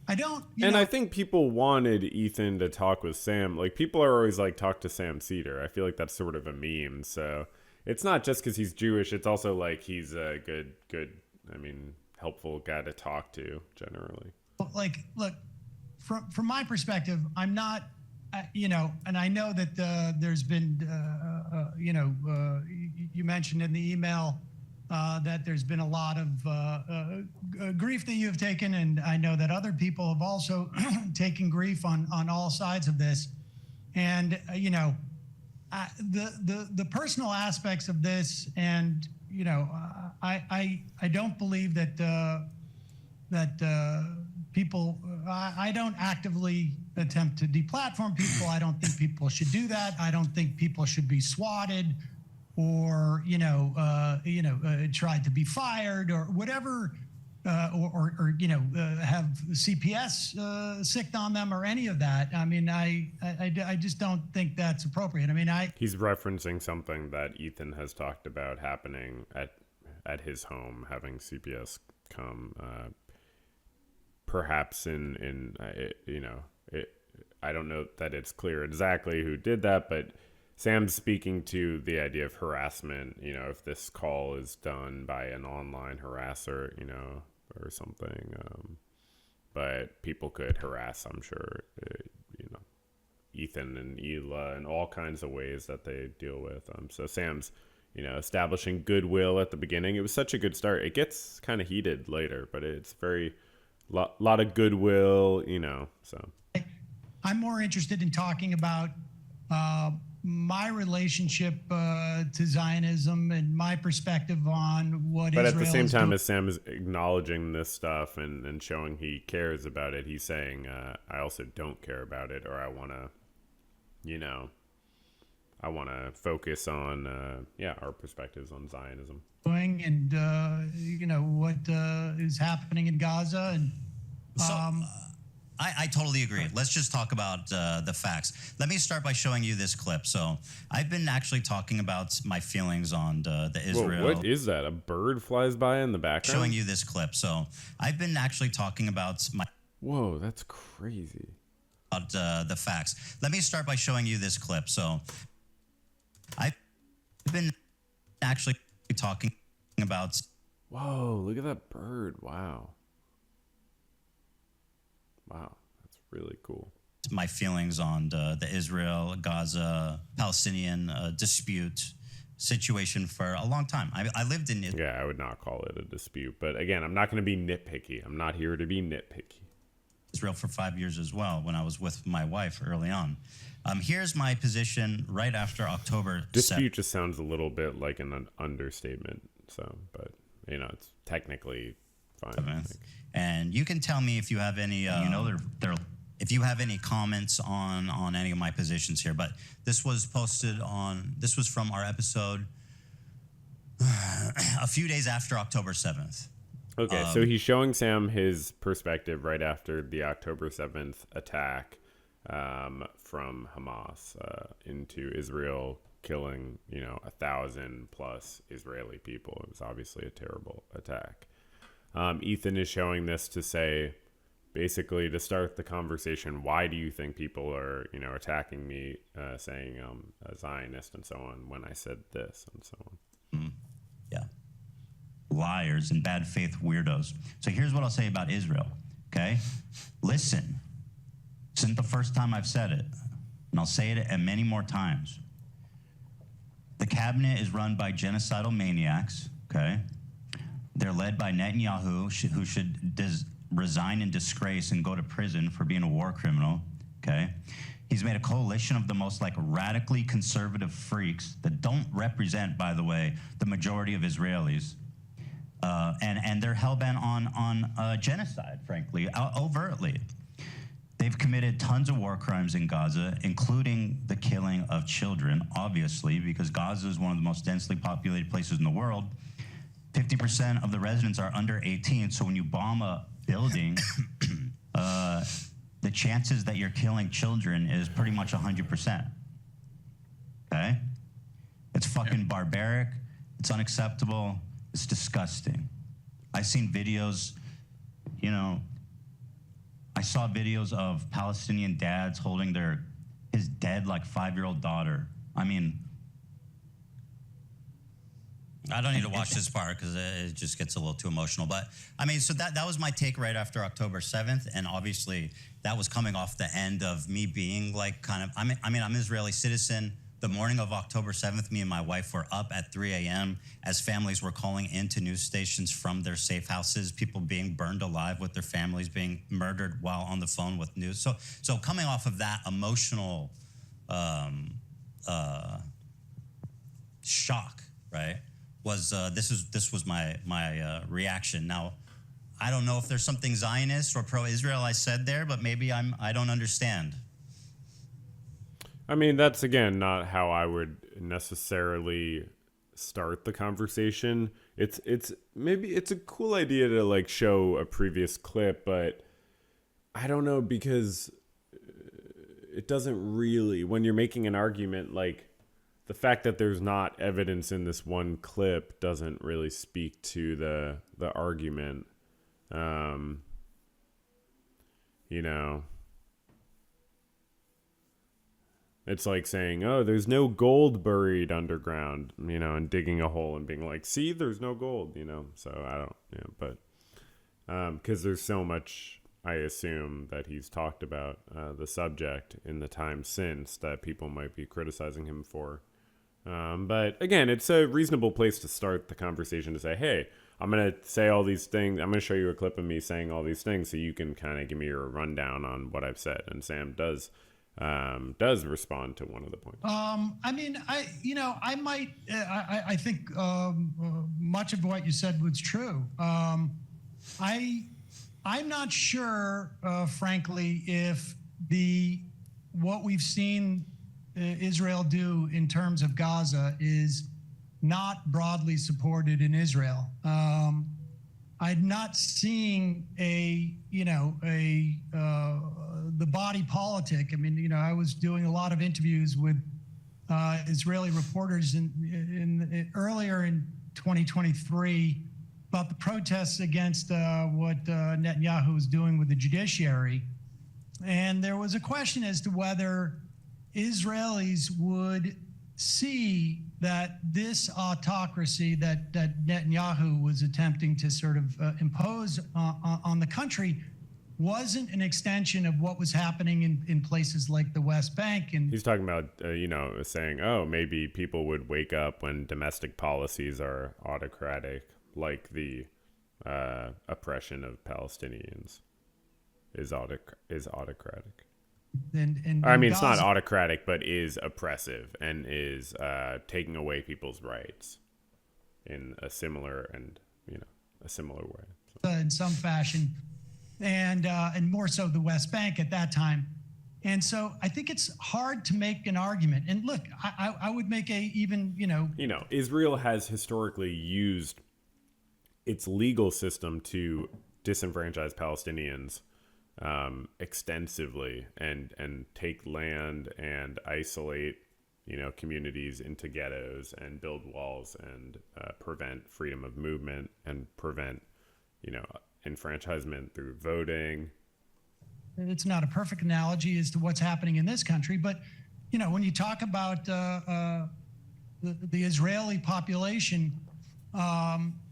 I don't. I think people wanted Ethan to talk with Sam. Like, people are always like, talk to Sam Seder. I feel like that's sort of a meme. So it's not just because he's Jewish. It's also like he's a good, I mean, helpful guy to talk to generally. Like, look, from my perspective, I'm not. You know, and I know that there's been, you know, you mentioned in the email that there's been a lot of grief that you've taken, and I know that other people have also taken grief on all sides of this. And you know, the personal aspects of this, and you know, I don't believe that people. I don't actively attempt to deplatform people. I don't think people should do that. I don't think people should be swatted, or tried to be fired, or whatever, or you know, have CPS sicked on them, or any of that. I mean, I just don't think that's appropriate. I mean, he's referencing something that Ethan has talked about happening at his home, having CPS come. Perhaps in you know, I don't know that it's clear exactly who did that, but Sam's speaking to the idea of harassment, you know, if this call is done by an online harasser, you know, or something. But people could harass, I'm sure, you know, Ethan and Ela in all kinds of ways that they deal with. So Sam's, you know, establishing goodwill at the beginning. It was such a good start. It gets kind of heated later, but it's very... lot of goodwill, you know, so. I'm more interested in talking about my relationship to Zionism and my perspective on what But Israel at the same is time doing. as Sam is acknowledging this stuff and showing he cares about it, he's saying, I also don't care about it, or I want to, I want to focus on, our perspectives on Zionism. And what is happening in Gaza, and So I totally agree. Let's just talk about the facts. Let me start by showing you this clip. So I've been actually talking about my feelings on the Israel. Whoa, what is that? A bird flies by in the background? Showing you this clip. So I've been actually talking about Whoa, that's crazy. the facts. Let me start by showing you this clip. So I've been actually talking about. Whoa, look at that bird. Wow, that's really cool. My feelings on the Israel, Gaza, Palestinian dispute situation for a long time. I lived in Israel. Yeah, I would not call it a dispute. But again, I'm not going to be nitpicky. I'm not here to be nitpicky. Israel for 5 years as well when I was with my wife early on. Here's my position right after October 7th. Dispute just sounds a little bit like an understatement. So, but, it's technically fine. I think. And you can tell me if you have any, if you have any comments on any of my positions here. But this was this was from our episode a few days after October 7th. Okay, so he's showing Sam his perspective right after the October 7th attack from Hamas into Israel, killing, 1,000 plus Israeli people. It was obviously a terrible attack. Ethan is showing this to say, basically, to start the conversation, why do you think people are, attacking me, saying I'm a Zionist and so on, when I said this and so on. Yeah. Liars and bad faith weirdos. So here's what I'll say about Israel, okay? Listen, this isn't the first time I've said it, and I'll say it many more times. The cabinet is run by genocidal maniacs, okay? They're led by Netanyahu, who should resign in disgrace and go to prison for being a war criminal, okay? He's made a coalition of the most radically conservative freaks that don't represent, by the way, the majority of Israelis. And they're hell-bent on genocide, frankly, overtly. They've committed tons of war crimes in Gaza, including the killing of children, obviously, because Gaza is one of the most densely populated places in the world. 50% of the residents are under 18, so when you bomb a building, the chances that you're killing children is pretty much 100%. Okay? It's fucking barbaric. It's unacceptable. It's disgusting. I've seen videos, I saw videos of Palestinian dads holding his dead 5-year-old daughter. I mean, I don't need to watch this part because it just gets a little too emotional. But I mean, so that was my take right after October 7th. And obviously that was coming off the end of me being I'm an Israeli citizen. The morning of October 7th, me and my wife were up at 3 a.m. as families were calling into news stations from their safe houses, people being burned alive with their families being murdered while on the phone with news. So coming off of that emotional shock, right, was this was my reaction. Now, I don't know if there's something Zionist or pro-Israel I said there, but maybe I don't understand. I mean, that's, again, not how I would necessarily start the conversation. It's a cool idea to show a previous clip, but I don't know, because it doesn't really, when you're making an argument, the fact that there's not evidence in this one clip doesn't really speak to the argument. It's like saying, oh, there's no gold buried underground, and digging a hole and being like, see, there's no gold, So I don't, but because there's so much, I assume, that he's talked about the subject in the time since that people might be criticizing him for. But again, it's a reasonable place to start the conversation to say, hey, I'm going to say all these things. I'm going to show you a clip of me saying all these things so you can kind of give me your rundown on what I've said. And Sam does does respond to one of the points. I mean, I think much of what you said was true. I'm not sure, frankly, if what we've seen Israel do in terms of Gaza is not broadly supported in Israel. I'm not seeing the body politic. I mean, I was doing a lot of interviews with Israeli reporters earlier in 2023 about the protests against what Netanyahu was doing with the judiciary. And there was a question as to whether Israelis would see that this autocracy that Netanyahu was attempting to sort of impose on the country wasn't an extension of what was happening in places like the West Bank. And he's talking about, saying, oh, maybe people would wake up when domestic policies are autocratic, like the oppression of Palestinians is autocratic. I mean, it's not autocratic, but is oppressive and is taking away people's rights in a similar way. So. In some fashion, and more so the West Bank at that time. And so I think it's hard to make an argument. And look, I would make Israel has historically used its legal system to disenfranchise Palestinians extensively and take land and isolate communities into ghettos and build walls and prevent freedom of movement and prevent enfranchisement through voting. It's not a perfect analogy as to what's happening in this country, but when you talk about the Israeli population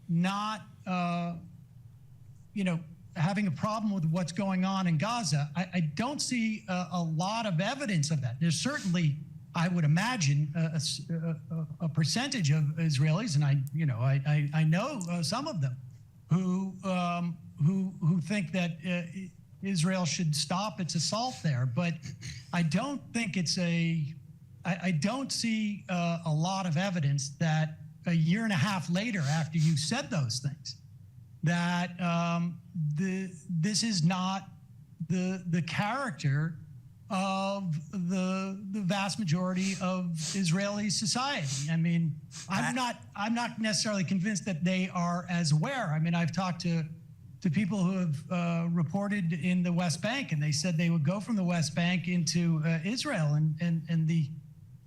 not having a problem with what's going on in Gaza, I don't see a lot of evidence of that. There's certainly, I would imagine, a percentage of Israelis, and I know some of them who think that Israel should stop its assault there, but I don't think I don't see a lot of evidence that a year and a half later, after you said those things, that this is not the character of the vast majority of Israeli society. I mean, I'm not necessarily convinced that they are as aware. I mean, I've talked to people who have reported in the West Bank, and they said they would go from the West Bank into Israel, and the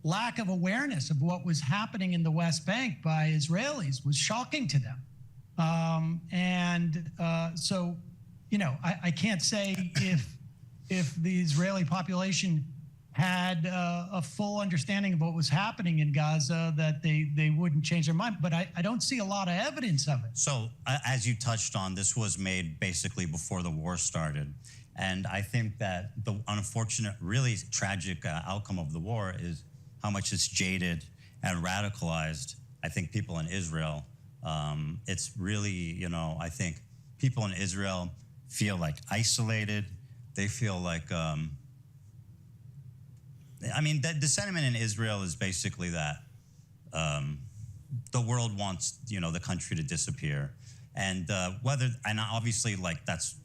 lack of awareness of what was happening in the West Bank by Israelis was shocking to them. So, I can't say if the Israeli population had a full understanding of what was happening in Gaza, that they wouldn't change their mind. But I don't see a lot of evidence of it. So, as you touched on, this was made basically before the war started. And I think that the unfortunate, really tragic outcome of the war is how much it's jaded and radicalized, I think, people in Israel. It's really, I think people in Israel feel like isolated. They feel like, the sentiment in Israel is basically that the world wants, the country to disappear. And obviously, like, that's.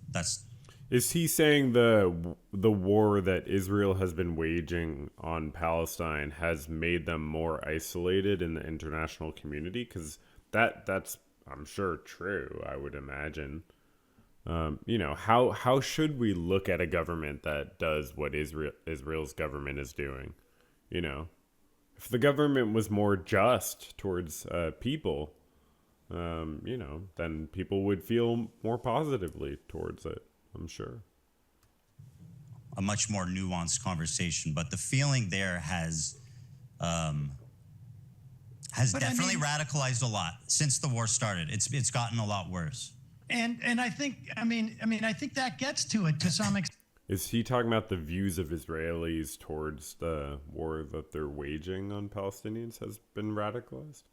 Is he saying the war that Israel has been waging on Palestine has made them more isolated in the international community? Because that's I'm sure true, I would imagine. How should we look at a government that does what Israel's government is doing? If the government was more just towards people, then people would feel more positively towards it, I'm sure. A much more nuanced conversation, but the feeling there has definitely radicalized a lot since the war started. It's gotten a lot worse. And I think I think that gets to it to some extent. Is he talking about the views of Israelis towards the war that they're waging on Palestinians has been radicalized?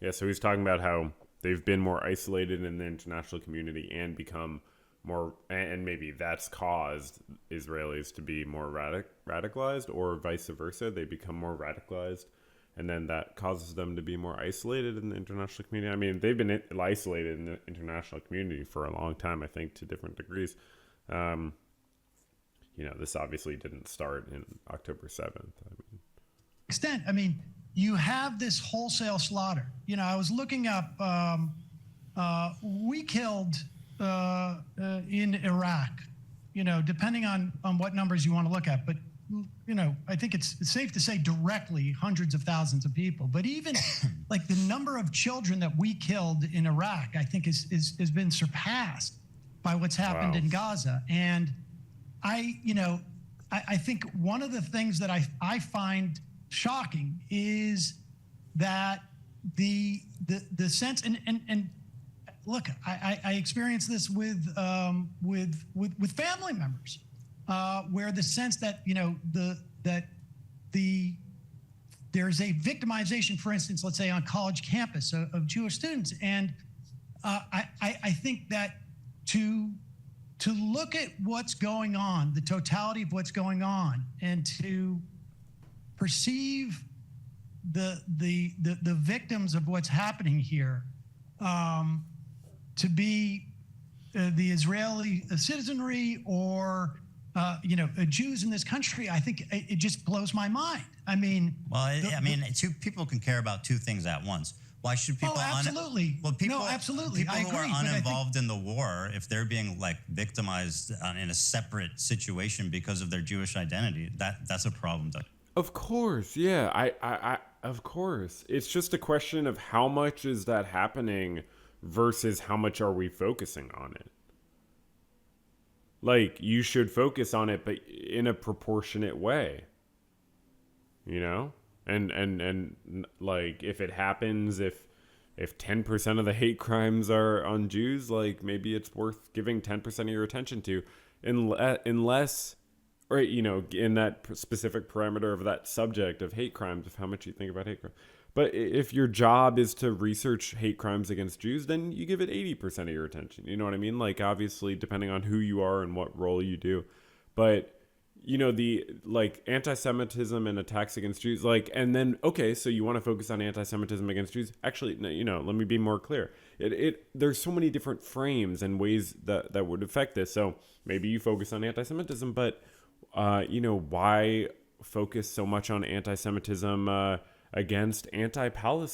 Yeah, so he's talking about how they've been more isolated in the international community and become more, and maybe that's caused Israelis to be more radicalized, or vice versa. They become more radicalized, and then that causes them to be more isolated in the international community. I mean, they've been isolated in the international community for a long time, I think, to different degrees. This obviously didn't start in October 7th. Extent. I mean, you have this wholesale slaughter. I was looking up, we killed in Iraq, depending on what numbers you want to look at. But, I think it's safe to say directly hundreds of thousands of people. But even like the number of children that we killed in Iraq, I think has been surpassed by what's happened in Gaza. And I think one of the things that I find shocking is that the sense and look, I experienced this with family members, where the sense that there's a victimization, for instance, let's say on college campus of Jewish students, and I think that to look at what's going on, the totality of what's going on, and to perceive the victims of what's happening here to be the Israeli citizenry or Jews in this country, I think it just blows my mind. I mean, two people can care about two things at once. Why should people? Oh, absolutely. People absolutely. People who are uninvolved in the war, if they're being victimized in a separate situation because of their Jewish identity, that's a problem. Of course, yeah. I of course. It's just a question of how much is that happening versus how much are we focusing on it. Like, you should focus on it, but in a proportionate way. And like, if it happens, if 10% of the hate crimes are on Jews, like, maybe it's worth giving 10% of your attention to, unless, or, in that specific parameter of that subject of hate crimes, of how much you think about hate crimes. But if your job is to research hate crimes against Jews, then you give it 80% of your attention. You know what I mean? Like, obviously, depending on who you are and what role you do. But, the, anti-Semitism and attacks against Jews, and then, okay, so you want to focus on anti-Semitism against Jews? Actually, no, let me be more clear. There's so many different frames and ways that would affect this. So maybe you focus on anti-Semitism, but, why focus so much on anti-Semitism against anti-Israel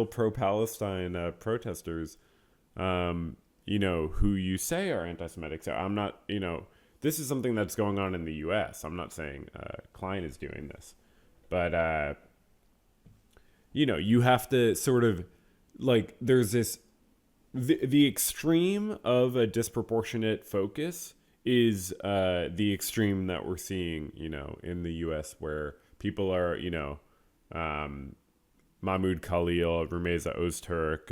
pro-Palestine protesters, who you say are anti-Semitic. So I'm not, this is something that's going on in the U.S. I'm not saying Klein is doing this, but you have to sort of, there's this, the extreme of a disproportionate focus is the extreme that we're seeing, in the U.S., where people are, Mahmoud Khalil, Rumeza Ozturk,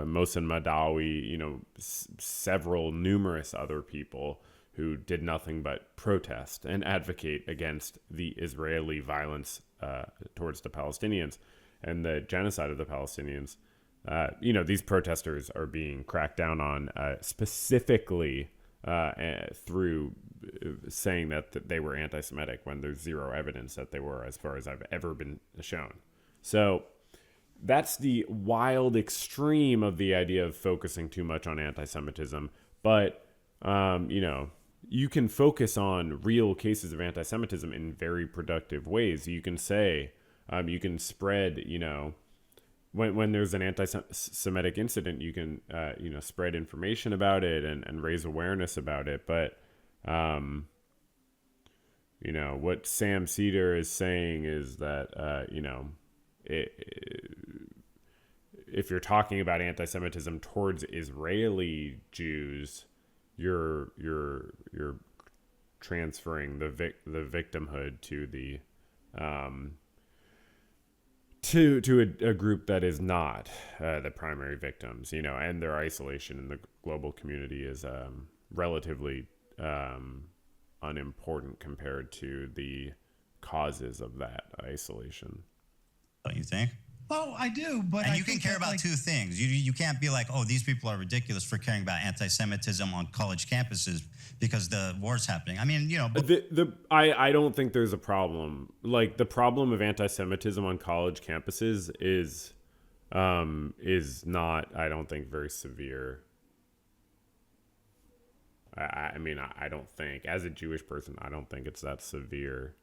Mohsen Madawi, several numerous other people who did nothing but protest and advocate against the Israeli violence towards the Palestinians and the genocide of the Palestinians. These protesters are being cracked down on specifically through saying that they were anti-Semitic when there's zero evidence that they were, as far as I've ever been shown. So that's the wild extreme of the idea of focusing too much on anti-Semitism. But, you can focus on real cases of anti-Semitism in very productive ways. You can say, you can spread, when there's an anti-Semitic incident, you can, spread information about it and raise awareness about it. But, what Sam Seder is saying is that, if you're talking about anti-Semitism towards Israeli Jews, you're transferring the victimhood to the to a group that is not the primary victims, and their isolation in the global community is relatively unimportant compared to the causes of that isolation. Don't you think? Oh, I do, but And I you can think care that, about like, two things. You can't be like, oh, these people are ridiculous for caring about anti-Semitism on college campuses because the war's happening. I mean, I don't think there's a problem. Like, the problem of anti-Semitism on college campuses is not, I don't think, very severe. I mean, I don't think, as a Jewish person, I don't think it's that severe.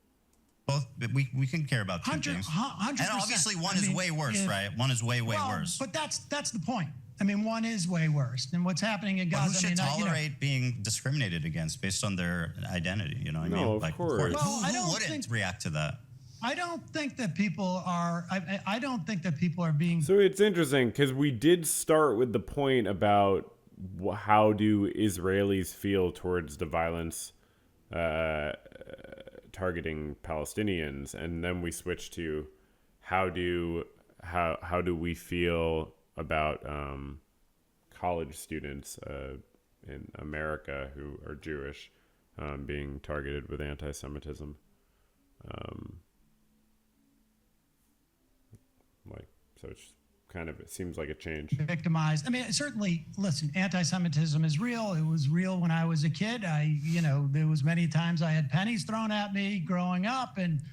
both we can care about two things. 100%. And obviously one is way worse, right? One is way worse. But that's the point. I mean, one is way worse. And what's happening in But Gaza, who should I mean, tolerate being discriminated against based on their identity? You know what I mean? No, of course. Well, Who wouldn't react to that? I don't think that people are. I don't think that people are being. So it's interesting because we did start with the point about how do Israelis feel towards the violence targeting Palestinians, and then we switched to how do we feel about college students in America who are Jewish being targeted with anti-Semitism. So it's kind of, it seems like a change. Victimized. I mean, certainly, listen, anti-Semitism is real. It was real when I was a kid. There was many times I had pennies thrown at me growing up and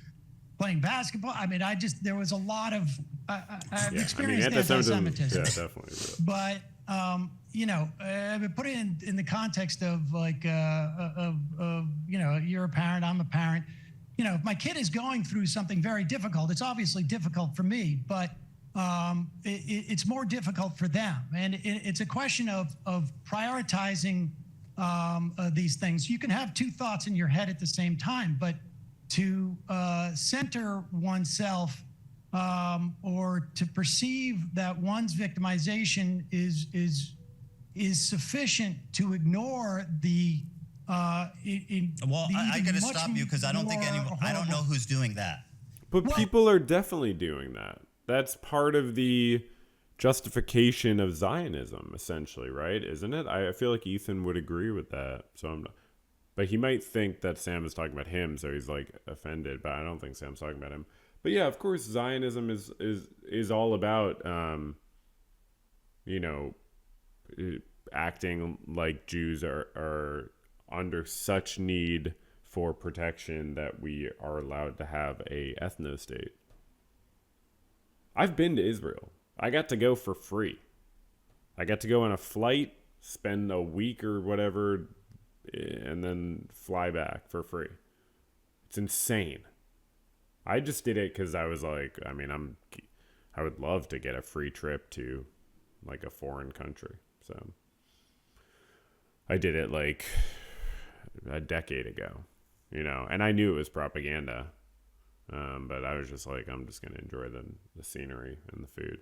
playing basketball. I mean, there was a lot of, I've experienced anti-Semitism. Yeah, definitely real. But, I would put it in the context of like, you're a parent, I'm a parent. If my kid is going through something very difficult, it's obviously difficult for me, but it's more difficult for them. And it's a question of prioritizing these things. You can have two thoughts in your head at the same time, but to center oneself or to perceive that one's victimization is sufficient to ignore the I got to stop you because I don't think I don't know who's doing that. But people are definitely doing that. That's part of the justification of Zionism, essentially, right? Isn't it? I feel like Ethan would agree with that. But he might think that Sam is talking about him, so he's like offended. But I don't think Sam's talking about him. But yeah, of course, Zionism is all about, acting like Jews are under such need for protection that we are allowed to have a ethno-state. I've been to Israel. I got to go for free. I got to go on a flight, spend a week or whatever, and then fly back for free. It's insane. I just did it because I was like, I would love to get a free trip to like a foreign country. So I did it like a decade ago, and I knew it was propaganda. But I was just like, I'm just going to enjoy the scenery and the food.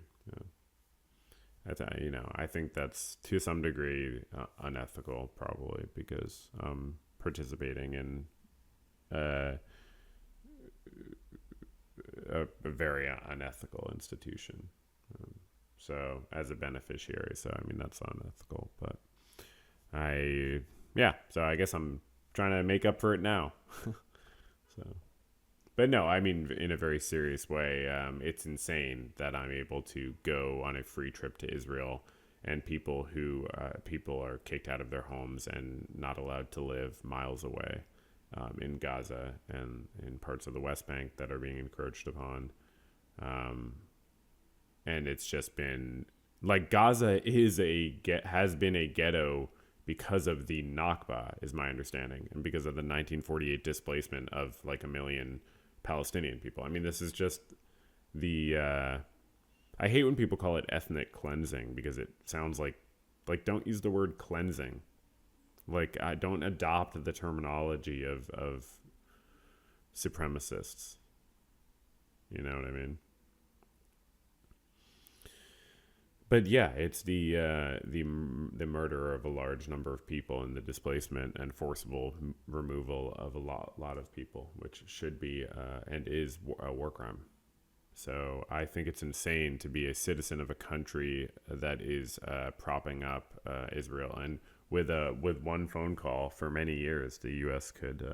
I think that's to some degree unethical, probably, because participating in a very unethical institution. So as a beneficiary, that's unethical. But so I guess I'm trying to make up for it now. But no, in a very serious way, it's insane that I'm able to go on a free trip to Israel, and people are kicked out of their homes and not allowed to live miles away in Gaza and in parts of the West Bank that are being encroached upon. And it's just been like Gaza has been a ghetto because of the Nakba, is my understanding, and because of the 1948 displacement of like 1 million Palestinian people. This is just I hate when people call it ethnic cleansing because it sounds like don't use the word cleansing. Like, I don't adopt the terminology of supremacists. You know what I mean? But yeah, it's the murder of a large number of people and the displacement and forcible removal of a lot of people, which should be and is a war crime. So I think it's insane to be a citizen of a country that is propping up Israel, and with one phone call for many years, the U.S. could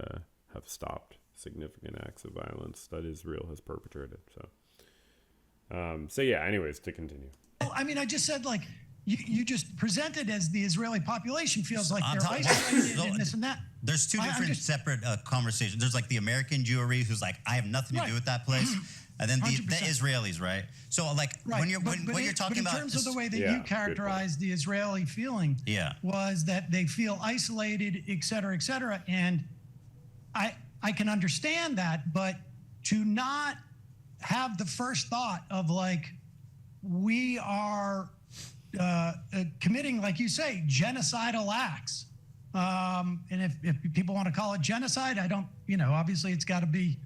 have stopped significant acts of violence that Israel has perpetrated. So So yeah, anyways, to continue. Well, I mean, I just said, like, you just presented as the Israeli population feels like they're top- isolated well, and this and that. There's two I'm different just- separate conversations. There's like the American Jewry, who's like, I have nothing to do Right. with that place, and then the 100%. Israelis, right? So like Right. when you're but talking in about terms of the way that Yeah, you good characterized the Israeli feeling, Yeah. was that they feel isolated, et cetera, and I can understand that, but to not have the first thought of like we are committing, like you say, genocidal acts. And if people want to call it genocide, I don't, obviously it's got to be,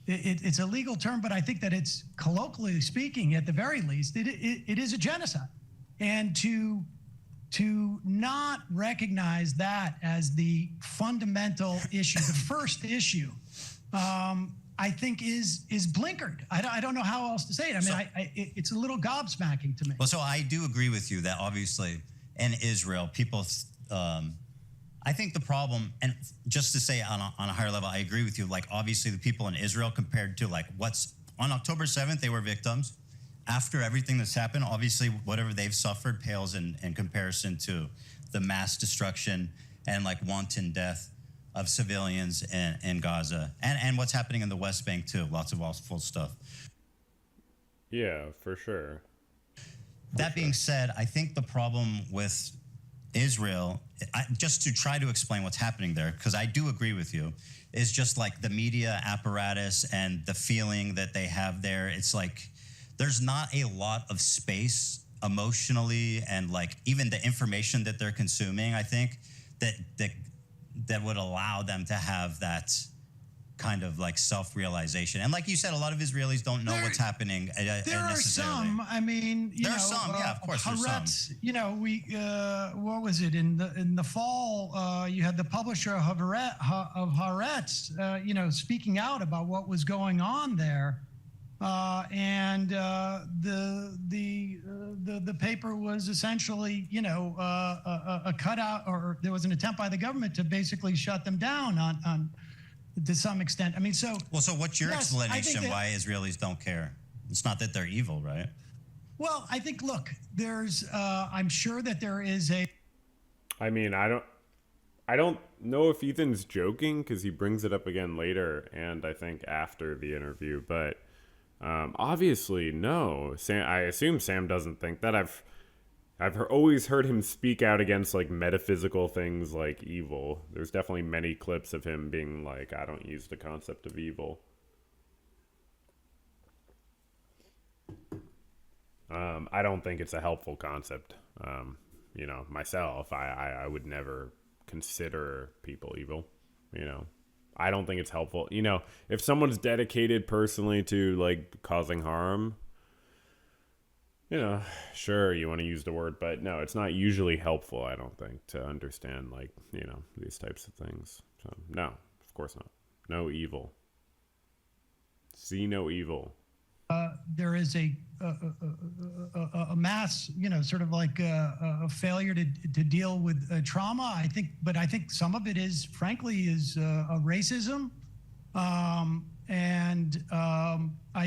it's a legal term, but I think that it's colloquially speaking, at the very least, it is a genocide. And to not recognize that as the fundamental issue, the first issue, I think is blinkered. I don't know how else to say it. I mean, it's a little gobsmacking to me. Well, so I do agree with you that obviously in Israel, people, I think the problem, and just to say on a higher level, I agree with you. Like obviously the people in Israel compared to like what's on October 7th, they were victims. After everything that's happened, obviously whatever they've suffered pales in comparison to the mass destruction and like wanton death of civilians in Gaza and what's happening in the West Bank too. Lots of awful stuff. Yeah, for sure. That being said, I think the problem with Israel, just to try to explain what's happening there, because I do agree with you, is just like the media apparatus and the feeling that they have there. It's like there's not a lot of space emotionally and like even the information that they're consuming, I think, that would allow them to have that kind of like self-realization. And like you said, a lot of Israelis don't know what's happening There are necessarily. some. I mean, There are some, yeah, of course there's some. Haaretz, we what was it in the fall? You had the publisher of Haaretz, speaking out about what was going on there, and the paper was essentially, a cutout, or there was an attempt by the government to basically shut them down on to some extent. I mean, so. Well, so what's your Yes, I think explanation that- why Israelis don't care? It's not that they're evil, right? Well, I think, look, there's, I'm sure that there is I mean, I don't know if Ethan's joking because he brings it up again later and I think after the interview, but obviously no. I assume Sam doesn't think that. I've always heard him speak out against like metaphysical things like evil. There's definitely many clips of him being like, I don't use the concept of evil. I don't think it's a helpful concept. Myself, I would never consider people evil. I don't think it's helpful. If someone's dedicated personally to like causing harm, sure, you want to use the word, but no, it's not usually helpful, I don't think, to understand, like, these types of things. So, no, of course not. No evil. See no evil. there is a mass, sort of like a failure to deal with trauma. I think some of it is, frankly, is a racism. I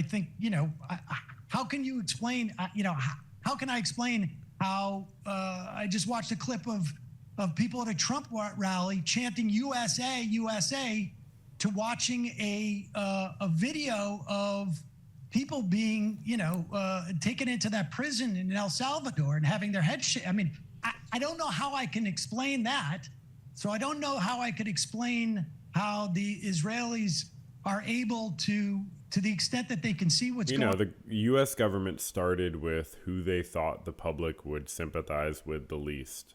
think, how can you explain, how can I explain how I just watched a clip of people at a Trump rally chanting USA, USA, to watching a video of people being, taken into that prison in El Salvador and having their heads I mean, I don't know how I can explain that. So I don't know how I could explain how the Israelis are able to the extent that they can see what's going on. The U.S. government started with who they thought the public would sympathize with the least,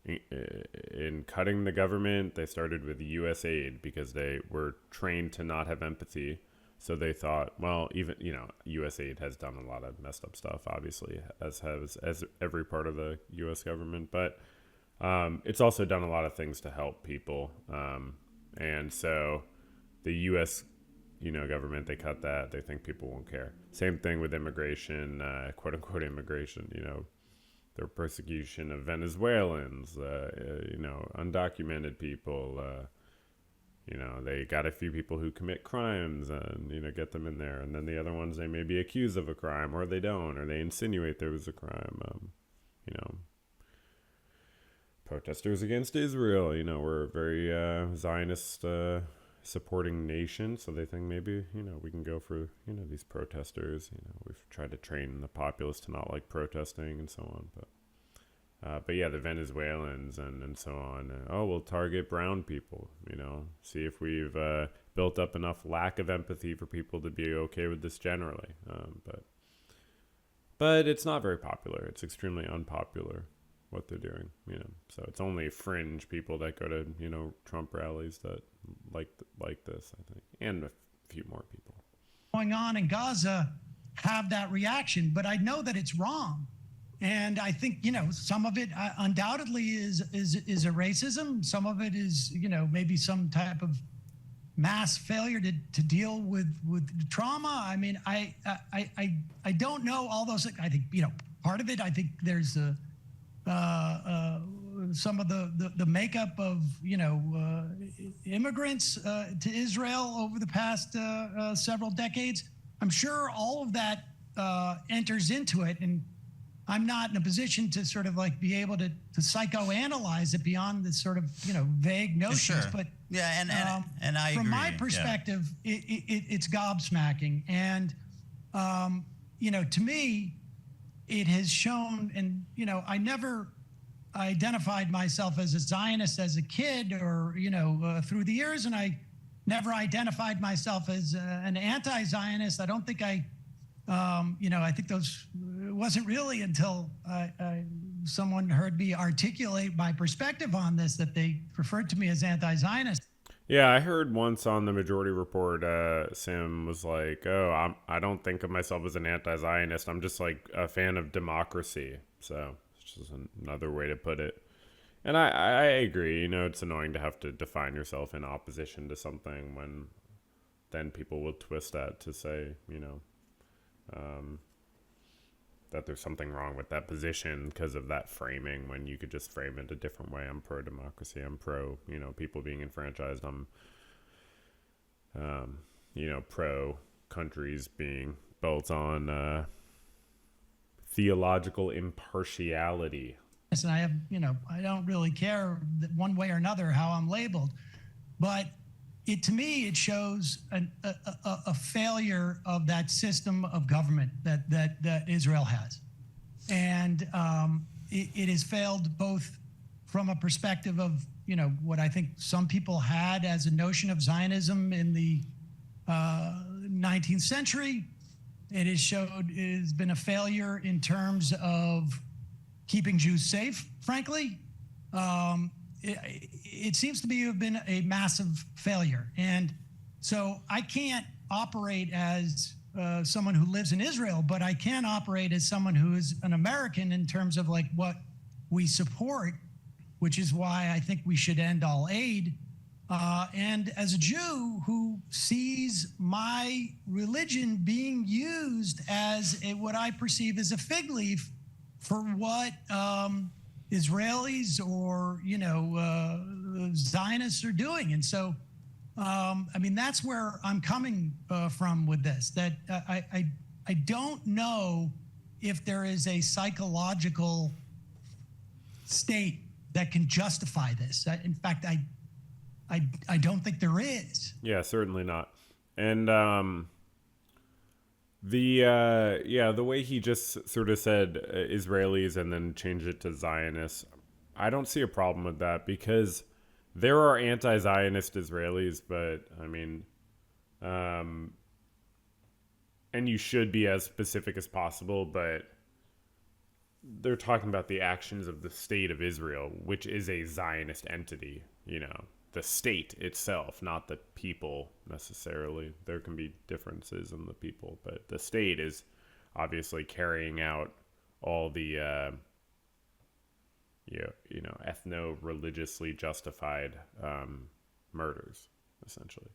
In cutting the government, they started with U.S. aid because they were trained to not have empathy. So they thought, well, even, U.S. aid has done a lot of messed up stuff, obviously, as every part of the U.S. government. But it's also done a lot of things to help people. And so the U.S., government, they cut that. They think people won't care. Same thing with immigration, quote unquote immigration, their persecution of Venezuelans, undocumented people, you know, they got a few people who commit crimes and, you know, get them in there. And then the other ones, they may be accused of a crime, or they don't, or they insinuate there was a crime. You know, protesters against Israel, you know, we're a very Zionist supporting nation. So they think maybe, you know, we can go for, you know, these protesters. You know, we've tried to train the populace to not like protesting and so on. But yeah, the Venezuelans and so on. We'll target brown people, you know, see if we've built up enough lack of empathy for people to be okay with this generally. But it's not very popular. It's extremely unpopular what they're doing, you know. So it's only fringe people that go to, you know, Trump rallies that like this, I think, and a few more people. Going on in Gaza have that reaction, but I know that it's wrong. And I think, you know, some of it undoubtedly is a racism. Some of it is, you know, maybe some type of mass failure to deal with trauma. I mean, I don't know all those things. I think, you know, part of it, I think there's some of the makeup of, you know, immigrants to Israel over the past several decades. I'm sure all of that enters into it. And I'm not in a position to sort of like be able to psychoanalyze it beyond this sort of, you know, vague notions. Sure. But yeah, and I from agree. my perspective, it's gobsmacking. And, you know, to me, it has shown, and, you know, I never identified myself as a Zionist as a kid or, you know, through the years, and I never identified myself as an anti-Zionist. I don't think you know, I think it wasn't really until someone heard me articulate my perspective on this that they referred to me as anti-Zionist. Yeah, I heard once on the Majority Report, Sim was like, I don't think of myself as an anti-Zionist. I'm just like a fan of democracy. So it's just another way to put it. And I agree, you know, it's annoying to have to define yourself in opposition to something when then people will twist that to say, you know, that there's something wrong with that position because of that framing, when you could just frame it a different way. I'm pro-democracy. I'm pro, you know, people being enfranchised. I'm, you know, pro countries being built on theological impartiality. And I have, you know, I don't really care one way or another how I'm labeled, but to me, it shows a failure of that system of government that Israel has. And it has failed both from a perspective of, you know, what I think some people had as a notion of Zionism in the 19th century. It has been a failure in terms of keeping Jews safe, frankly. It seems to have been a massive failure. And so I can't operate as someone who lives in Israel, but I can operate as someone who is an American in terms of like what we support, which is why I think we should end all aid. And as a Jew who sees my religion being used as what I perceive as a fig leaf for what Israelis or, you know, Zionists are doing. And so, I mean, that's where I'm coming from with this, that I don't know if there is a psychological state that can justify this. In fact, I don't think there is. Yeah, certainly not. And the way he just sort of said Israelis and then changed it to Zionists, I don't see a problem with that, because there are anti-Zionist Israelis, but I mean, and you should be as specific as possible, but they're talking about the actions of the state of Israel, which is a Zionist entity, you know, the state itself, not the people necessarily. There can be differences in the people, but the state is obviously carrying out all the, you know, ethno-religiously justified murders, essentially.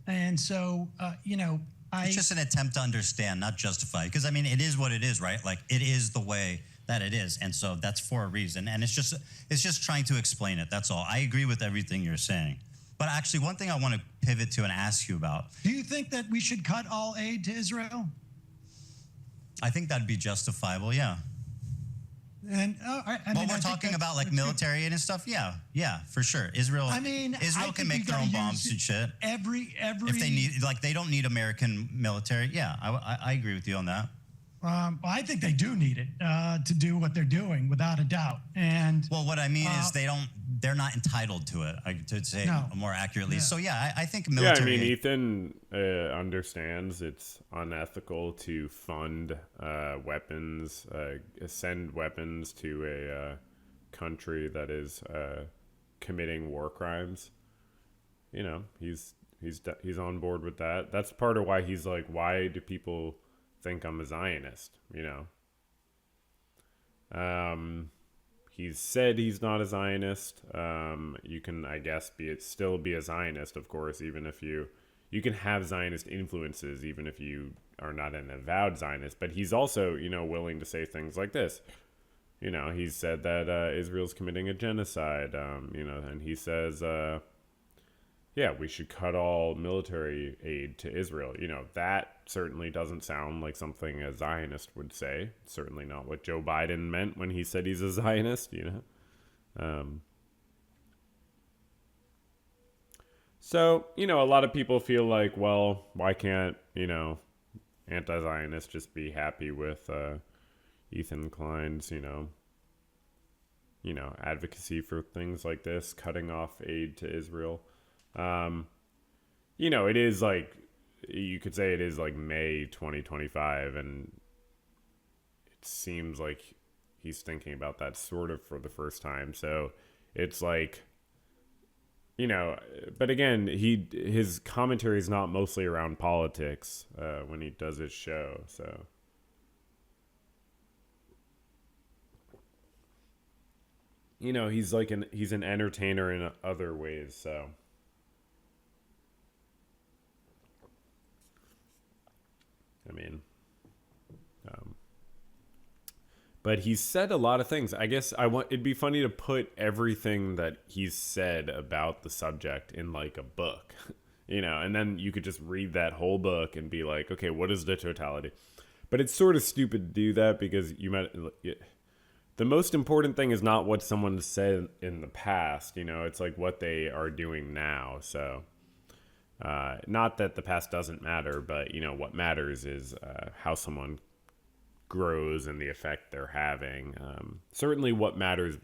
And so, you know, it's just an attempt to understand, not justify. Because, I mean, it is what it is, right? Like, it is the way that it is. And so that's for a reason. And it's just trying to explain it. That's all. I agree with everything you're saying. But actually, one thing I want to pivot to and ask you about. Do you think that we should cut all aid to Israel? I think that'd be justifiable, yeah. And When we're talking about like military and stuff, yeah, for sure. Israel can make their own bombs and shit. Every if they need, like, they don't need American military. Yeah, I agree with you on that. I think they do need it to do what they're doing, without a doubt. And well, what I mean is they're not entitled to it, to say more accurately. Yeah. So yeah, I think military. Yeah, I mean, Ethan understands it's unethical to fund weapons, send weapons to a country that is committing war crimes. You know, he's on board with that. That's part of why he's like, why do people think I'm a Zionist? You know, he's said he's not a Zionist. You can, I guess, still be a Zionist, of course, even if you can have Zionist influences, even if you are not an avowed Zionist. But he's also, you know, willing to say things like this. You know, he's said that Israel's committing a genocide. You know, and he says, yeah, we should cut all military aid to Israel. You know, that certainly doesn't sound like something a Zionist would say. Certainly not what Joe Biden meant when he said he's a Zionist, you know. So, you know, a lot of people feel like, well, why can't, you know, anti-Zionists just be happy with Ethan Klein's, you know, advocacy for things like this, cutting off aid to Israel. You know, it is like, you could say it is like May 2025, and it seems like he's thinking about that sort of for the first time. So it's like, you know, but again, his commentary is not mostly around politics when he does his show. So you know, he's an entertainer in other ways. So I mean, but he's said a lot of things. I guess it'd be funny to put everything that he's said about the subject in like a book, you know, and then you could just read that whole book and be like, okay, what is the totality? But it's sort of stupid to do that, because the most important thing is not what someone said in the past, you know, it's like what they are doing now. So not that the past doesn't matter, but, you know, what matters is how someone grows and the effect they're having. Certainly what matters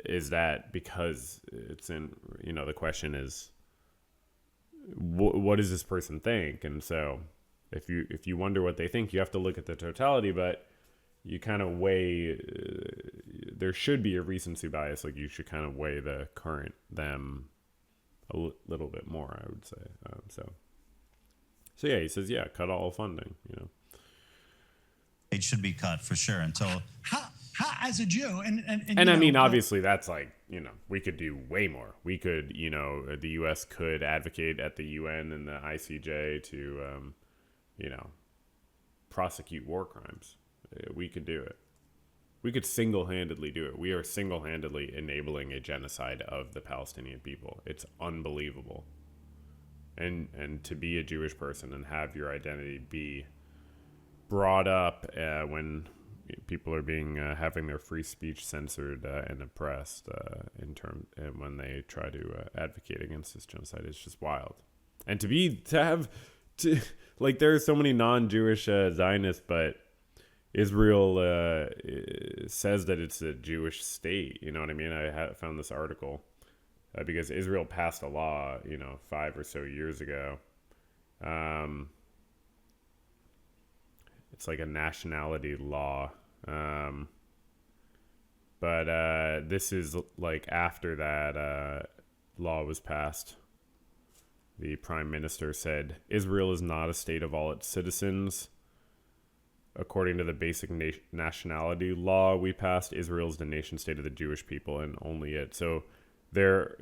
is that, because it's in, you know, the question is, what does this person think? And so if you wonder what they think, you have to look at the totality, but you kind of weigh, there should be a recency bias. Like, you should kind of weigh the current them a little bit more, I would say. So yeah, he says, yeah, cut all funding, you know. It should be cut for sure until... How, as a Jew, and I mean, obviously, that's like, you know, we could do way more. We could, you know, the U.S. could advocate at the UN and the ICJ to, you know, prosecute war crimes. We could do it. We could single-handedly do it. We are single-handedly enabling a genocide of the Palestinian people. It's unbelievable. And to be a Jewish person and have your identity be brought up when people are being having their free speech censored and oppressed when they try to advocate against this genocide is just wild. And like, there are so many non-Jewish Zionists, but Israel says that it's a Jewish state. You know what I mean? I found this article because Israel passed a law, you know, 5 or so years ago. It's like a nationality law. But this is like after that law was passed. The prime minister said, Israel is not a state of all its citizens. According to the basic nationality law we passed, Israel is the nation state of the Jewish people and only it. So they're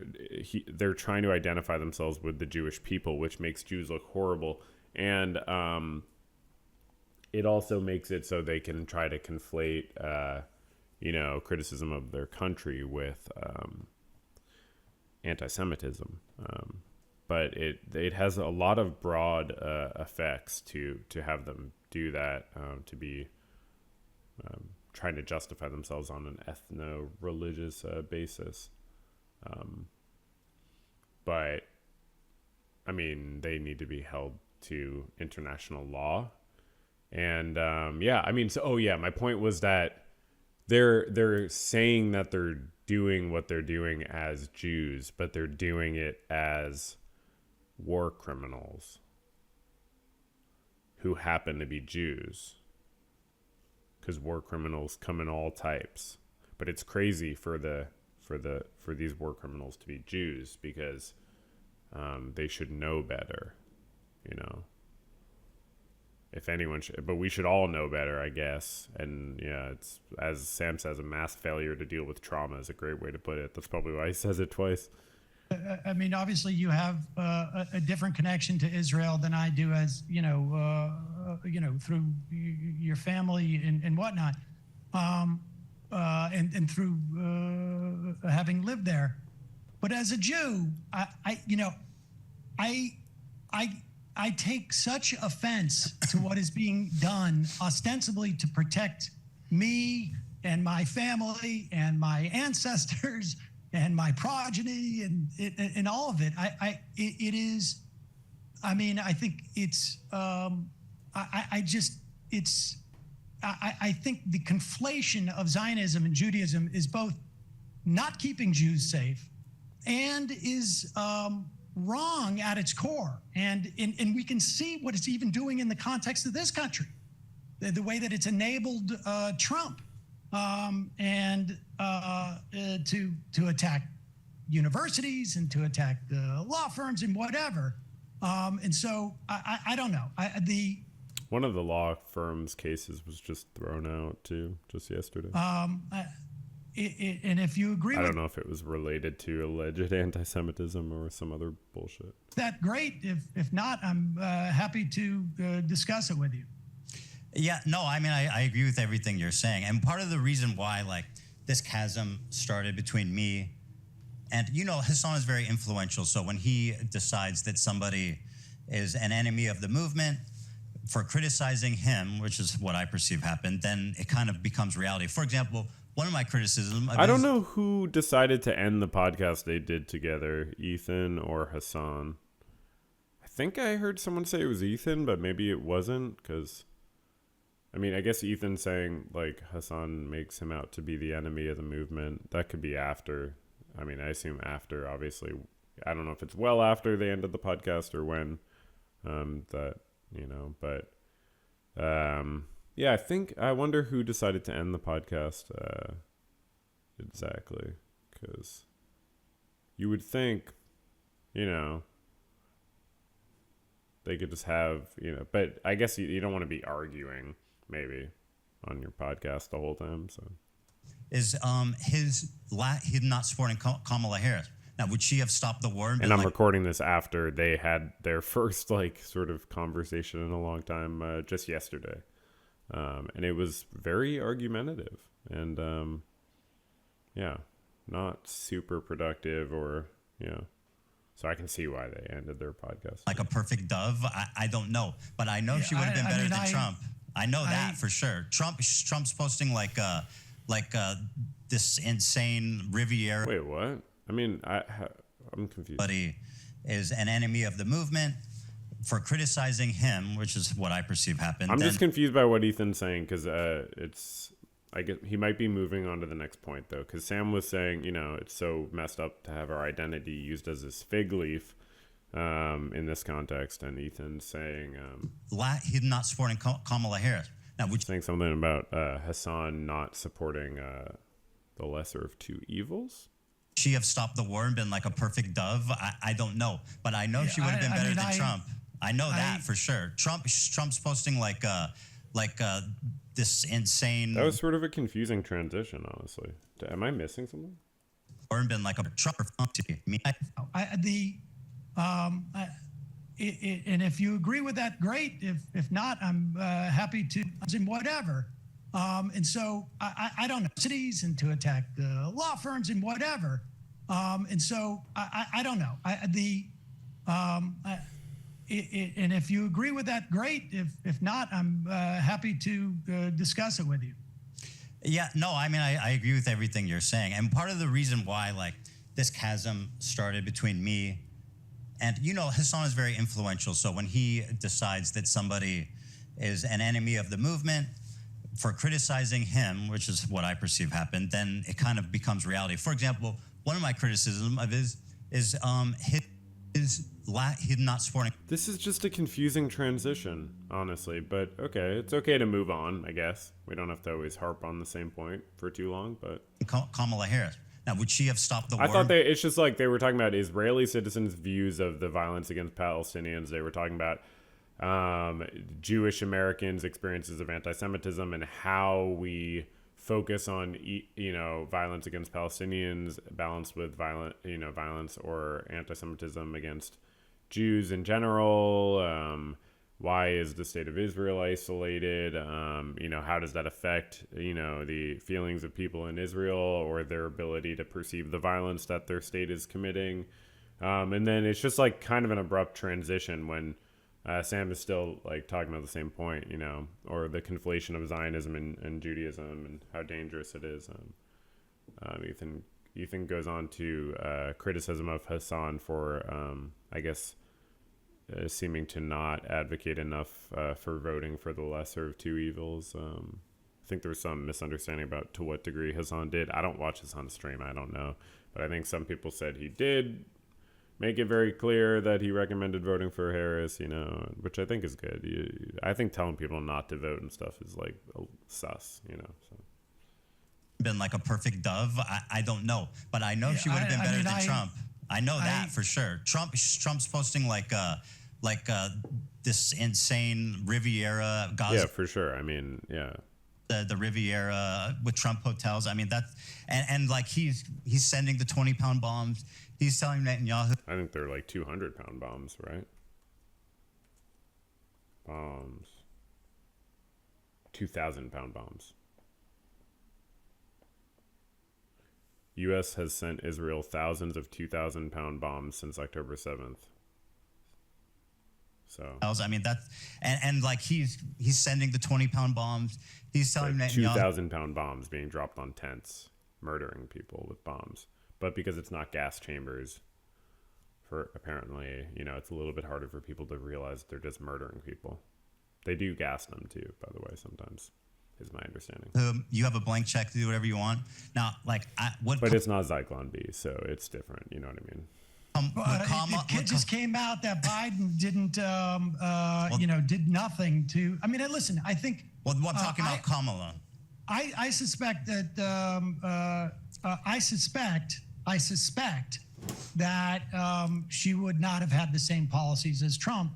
trying to identify themselves with the Jewish people, which makes Jews look horrible. And it also makes it so they can try to conflate, you know, criticism of their country with anti-Semitism. But it has a lot of broad effects to have them do that, to be trying to justify themselves on an ethno-religious basis. But I mean, they need to be held to international law. And my point was that they're saying that they're doing what they're doing as Jews, but they're doing it as war criminals who happen to be Jews, because war criminals come in all types. But it's crazy for these war criminals to be Jews, because they should know better, if anyone should. But we should all know better, I guess. And yeah, it's, as Sam says, a mass failure to deal with trauma is a great way to put it. That's probably why he says it twice. I mean, obviously, you have a different connection to Israel than I do, as through your family and whatnot, and through having lived there. But as a Jew, I take such offense to what is being done ostensibly to protect me and my family and my ancestors and my progeny and all of it. I think it's I think the conflation of Zionism and Judaism is both not keeping Jews safe and is wrong at its core. And we can see what it's even doing in the context of this country, the way that it's enabled Trump to attack universities and to attack law firms and whatever. And so I don't know. One of the law firms' cases was just thrown out too, just yesterday. And if you agree, I don't know if it was related to alleged anti-Semitism or some other bullshit. That's great. If not, I'm happy to discuss it with you. Yeah, no, I mean, I agree with everything you're saying. And part of the reason why, like, this chasm started between me and, Hassan is very influential. So when he decides that somebody is an enemy of the movement for criticizing him, which is what I perceive happened, then it kind of becomes reality. For example, one of my criticisms... I don't know who decided to end the podcast they did together, Ethan or Hassan. I think I heard someone say it was Ethan, but maybe it wasn't, because... I mean, I guess Ethan saying, like, Hassan makes him out to be the enemy of the movement. That could be after. I mean, I assume after, obviously. I don't know if it's well after they ended the podcast or when. Yeah, I wonder who decided to end the podcast exactly. Because you would think, they could just have, but I guess you don't want to be arguing maybe on your podcast the whole time. So is he's not supporting Kamala Harris. Now, would she have stopped the war? And I'm recording this after they had their first sort of conversation in a long time just yesterday, and it was very argumentative and not super productive or So I can see why they ended their podcast. Like a perfect dove, I don't know, but I know she would have been better than Trump. I know that for sure. Trump's posting like this insane Riviera. Wait, what? I mean, I'm confused. But he is an enemy of the movement for criticizing him, which is what I perceive happened. I'm just confused by what Ethan's saying because I guess he might be moving on to the next point though, because Sam was saying, it's so messed up to have our identity used as this fig leaf. In this context, and Ethan's saying he's not supporting Kamala Harris. Now, saying something about Hassan not supporting the lesser of two evils. She have stopped the war and been like a perfect dove. I don't know, but I know she would have been better than Trump. I know that for sure. Trump's posting like this insane. That was sort of a confusing transition, honestly. Am I missing something? Or been like a Trump or me. And if you agree with that, great. If not, I'm happy to whatever. And so I don't know cities and to attack the law firms and whatever. And so I don't know. And if you agree with that, great. If not, I'm happy to discuss it with you. Yeah, no, I mean, I agree with everything you're saying. And part of the reason why, like, this chasm started between me and, Hassan is very influential. So when he decides that somebody is an enemy of the movement for criticizing him, which is what I perceive happened, then it kind of becomes reality. For example, one of my criticisms of his is him not supporting. This is just a confusing transition, honestly, but okay, it's okay to move on, I guess. We don't have to always harp on the same point for too long, but Kamala Harris. Now, would she have stopped the war? I thought it's just like they were talking about Israeli citizens' views of the violence against Palestinians. They were talking about Jewish Americans' experiences of anti-Semitism and how we focus on violence against Palestinians balanced with violence or anti-Semitism against Jews in general. Why is the state of Israel isolated? How does that affect the feelings of people in Israel or their ability to perceive the violence that their state is committing? And then it's just like kind of an abrupt transition when Sam is still like talking about the same point, or the conflation of Zionism and Judaism and how dangerous it is. Ethan goes on to criticism of Hassan for, I guess, seeming to not advocate enough for voting for the lesser of two evils. I think there was some misunderstanding about to what degree Hassan did. I don't watch Hassan's stream. I don't know. But I think some people said he did make it very clear that he recommended voting for Harris, which I think is good. I think telling people not to vote and stuff is like sus, so. Been like a perfect dove. I don't know, but I know she would have been better than Trump. I know that for sure. Trump's posting like this insane Riviera Gaza. Yeah, for sure. I mean, yeah. The Riviera with Trump hotels. I mean, that's and like he's sending the 20-pound bombs. He's telling Netanyahu. I think they're like 200-pound bombs, right? Bombs. 2,000-pound bombs. U.S. has sent Israel thousands of 2,000-pound bombs since October 7th. So I mean that's and like he's sending the 20-pound bombs. He's telling like Netanyahu 2,000-pound bombs being dropped on tents, murdering people with bombs. But because it's not gas chambers, for apparently, it's a little bit harder for people to realize that they're just murdering people. They do gas them too, by the way, sometimes, is my understanding. You have a blank check to do whatever you want. Now, like, but it's not Zyklon B, so it's different. You know what I mean? It just came out that Biden didn't, did nothing to. I mean, listen, I think. Well, I'm talking about Kamala. I suspect that I suspect that she would not have had the same policies as Trump.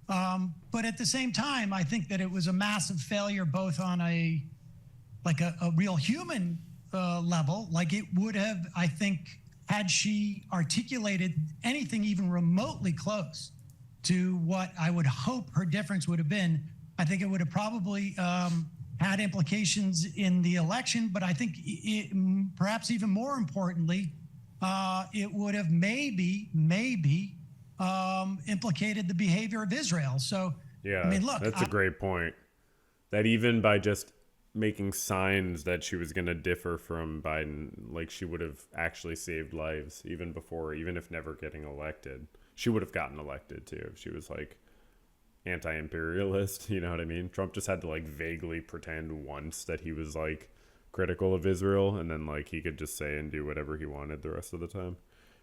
But at the same time, I think that it was a massive failure, both on a real human level. Like it would have, I think, had she articulated anything even remotely close to what I would hope her difference would have been, I think it would have probably had implications in the election. But I think perhaps even more importantly, it would have maybe implicated the behavior of Israel. So, yeah, I mean, look, that's a great point. That even by just making signs that she was going to differ from Biden, like she would have actually saved lives even if never getting elected. She would have gotten elected too if she was like anti-imperialist, you know what I mean? Trump just had to like vaguely pretend once that he was like critical of Israel, and then like he could just say and do whatever he wanted the rest of the time.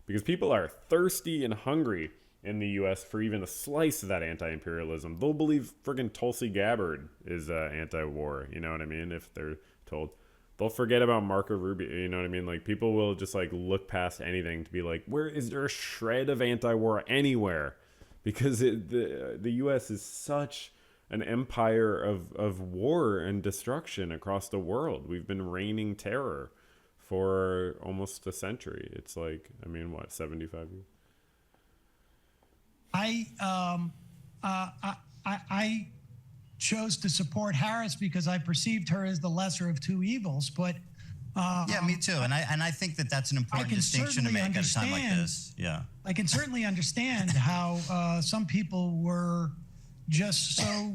Because people are thirsty and hungry in the U.S. for even a slice of that anti-imperialism. They'll believe friggin' Tulsi Gabbard is anti-war, you know what I mean? If they're told. They'll forget about Marco Rubio, you know what I mean? Like, people will just, like, look past anything to be like, where is there a shred of anti-war anywhere? Because the U.S. is such an empire of war and destruction across the world. We've been reigning terror for almost a century. It's like, I mean, what, 75 years? I chose to support Harris because I perceived her as the lesser of two evils. But Yeah, me too. And I think that that's an important distinction to make at a time like this. Yeah. I can certainly understand how some people were just so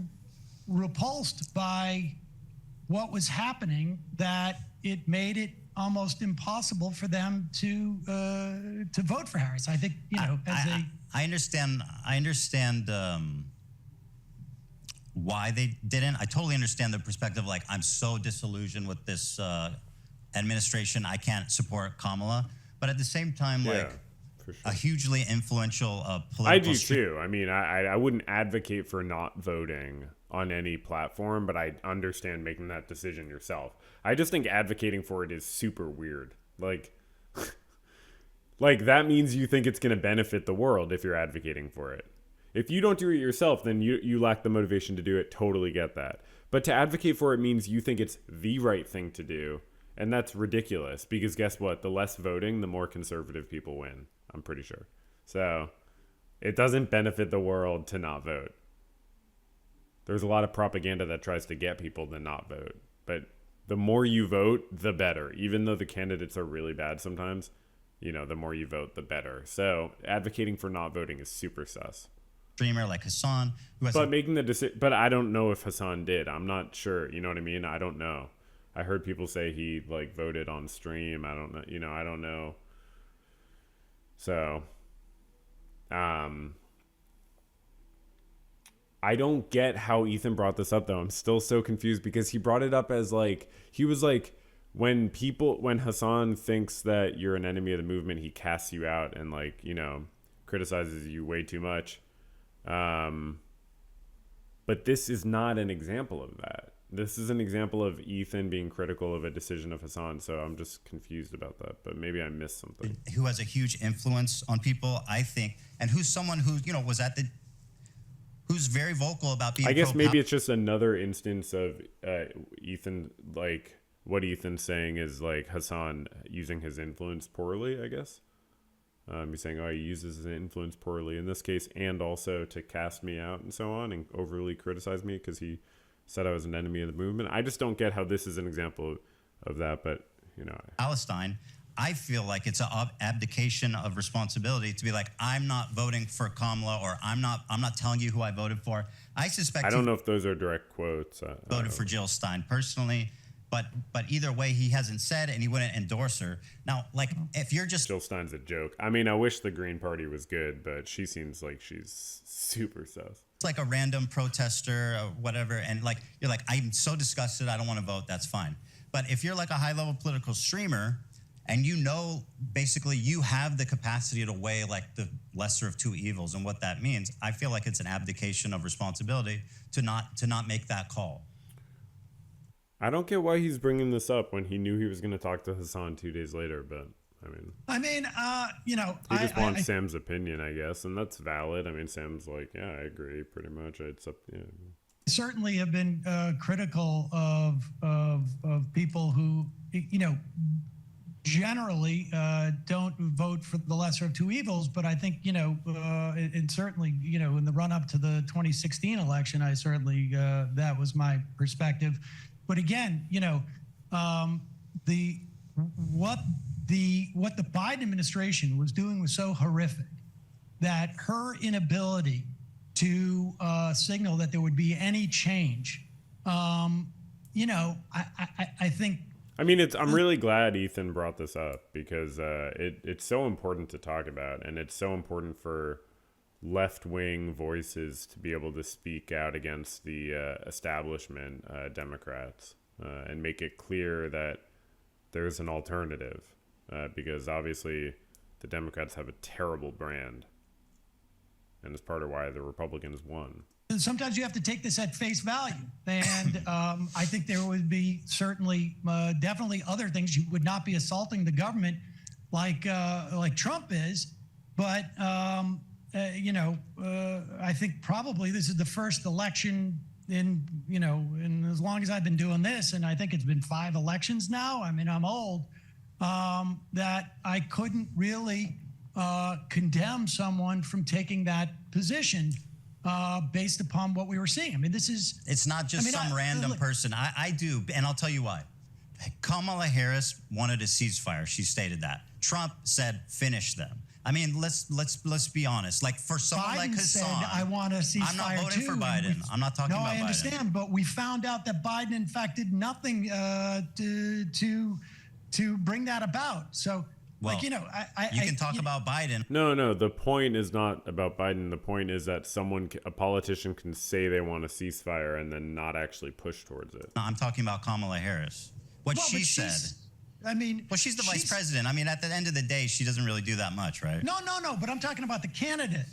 repulsed by what was happening that it made it almost impossible for them to vote for Harris. I think, I understand why they didn't. I totally understand the perspective. Like, I'm so disillusioned with this administration, I can't support Kamala. But at the same time, Yeah, like, for sure. a hugely influential political. I do too. I mean, I wouldn't advocate for not voting on any platform, but I understand making that decision yourself. I just think advocating for it is super weird. Like, like that means you think it's going to benefit the world if you're advocating for it. If you don't do it yourself, then you lack the motivation to do it. Totally get that. But to advocate for it means you think it's the right thing to do. And that's ridiculous because guess what? The less voting, the more conservative people win. I'm pretty sure. So it doesn't benefit the world to not vote. There's a lot of propaganda that tries to get people to not vote. But the more you vote, the better. Even though the candidates are really bad sometimes, the more you vote, the better. So advocating for not voting is super sus. Streamer like Hassan, who has making the decision, but I don't know if Hassan did. I'm not sure. You know what I mean? I don't know. I heard people say he like voted on stream. I don't know. I don't know. So, I don't get how Ethan brought this up though. I'm still so confused because he brought it up as like, he was like, when Hassan thinks that you're an enemy of the movement, he casts you out and like, criticizes you way too much. But this is not an example of that. This is an example of Ethan being critical of a decision of Hassan. So I'm just confused about that, but maybe I missed something. Who has a huge influence on people, I think, and who's someone who, was who's very vocal about being. I guess maybe it's just another instance of Ethan, like what Ethan's saying is like Hassan using his influence poorly, I guess. He's saying, he uses his influence poorly in this case, and also to cast me out and so on, and overly criticize me because he said I was an enemy of the movement. I just don't get how this is an example of that, but Palestine, I feel like it's an abdication of responsibility to be like, I'm not voting for Kamala, or I'm not telling you who I voted for. I suspect I don't know if those are direct quotes. Voted for Jill Stein personally. But either way, he hasn't said, and he wouldn't endorse her. Now, like, if you're just... Jill Stein's a joke. I mean, I wish the Green Party was good, but she seems like she's super sus. It's like a random protester or whatever, and like, you're like, I'm so disgusted, I don't want to vote, that's fine. But if you're like a high-level political streamer, and basically you have the capacity to weigh like the lesser of two evils and what that means, I feel like it's an abdication of responsibility to not make that call. I don't get why he's bringing this up when he knew he was going to talk to Hassan 2 days later, but he just wants Sam's opinion, I guess, and that's valid. I mean, Sam's like, yeah, I agree, pretty much. It's up, yeah. Certainly have been critical of people who, generally don't vote for the lesser of two evils. But I think, and certainly, in the run up to the 2016 election, I certainly, that was my perspective. But again, what the Biden administration was doing was so horrific that her inability to signal that there would be any change, I think. I mean, I'm really glad Ethan brought this up because it's so important to talk about, and it's so important for left-wing voices to be able to speak out against the establishment Democrats and make it clear that there's an alternative because obviously the Democrats have a terrible brand, and it's part of why the Republicans won. Sometimes you have to take this at face value, and I think there would be certainly definitely other things. You would not be assaulting the government like Trump is, but I think probably this is the first election in as long as I've been doing this, and I think it's been 5 elections now. I mean, I'm old, that I couldn't really condemn someone from taking that position based upon what we were seeing. I mean, it's not just some random person. I do, and I'll tell you why. Kamala Harris wanted a ceasefire. She stated that. Trump said finish them. I mean, let's be honest. Like for someone Biden like said, Hassan, I want a ceasefire I'm not voting too, for and Biden. I'm not talking about Biden. No, I understand, but we found out that Biden, in fact, did nothing to bring that about. So, Well, like, you know, you can talk about Biden. No. The point is not about Biden. The point is that a politician can say they want a ceasefire and then not actually push towards it. I'm talking about Kamala Harris. What Well, she but said. I mean, Well, she's the vice president. I mean, at the end of the day, she doesn't really do that much, right? No, but I'm talking about the candidate.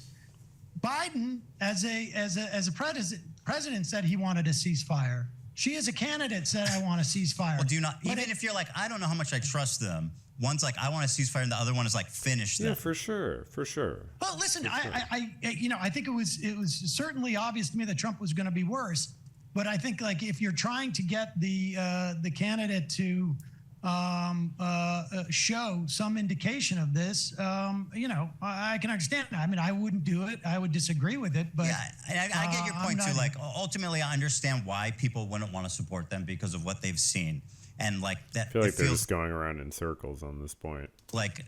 Biden, as a president, said he wanted a ceasefire. She, as a candidate, said, I want a ceasefire. Well, do you not? But Even if you're like, I don't know how much I trust them. One's like, I want a ceasefire, and the other one is like, finish them. Yeah, for sure. Well, listen, I think it was certainly obvious to me that Trump was going to be worse. But I think, like, if you're trying to get the candidate to show some indication of this, I can understand. I mean, I wouldn't do it. I would disagree with it. But Yeah, and I get your point too. not- Like, ultimately, I understand why people wouldn't want to support them because of what they've seen, and like that. I feel like it they're feels just going around in circles on this point. like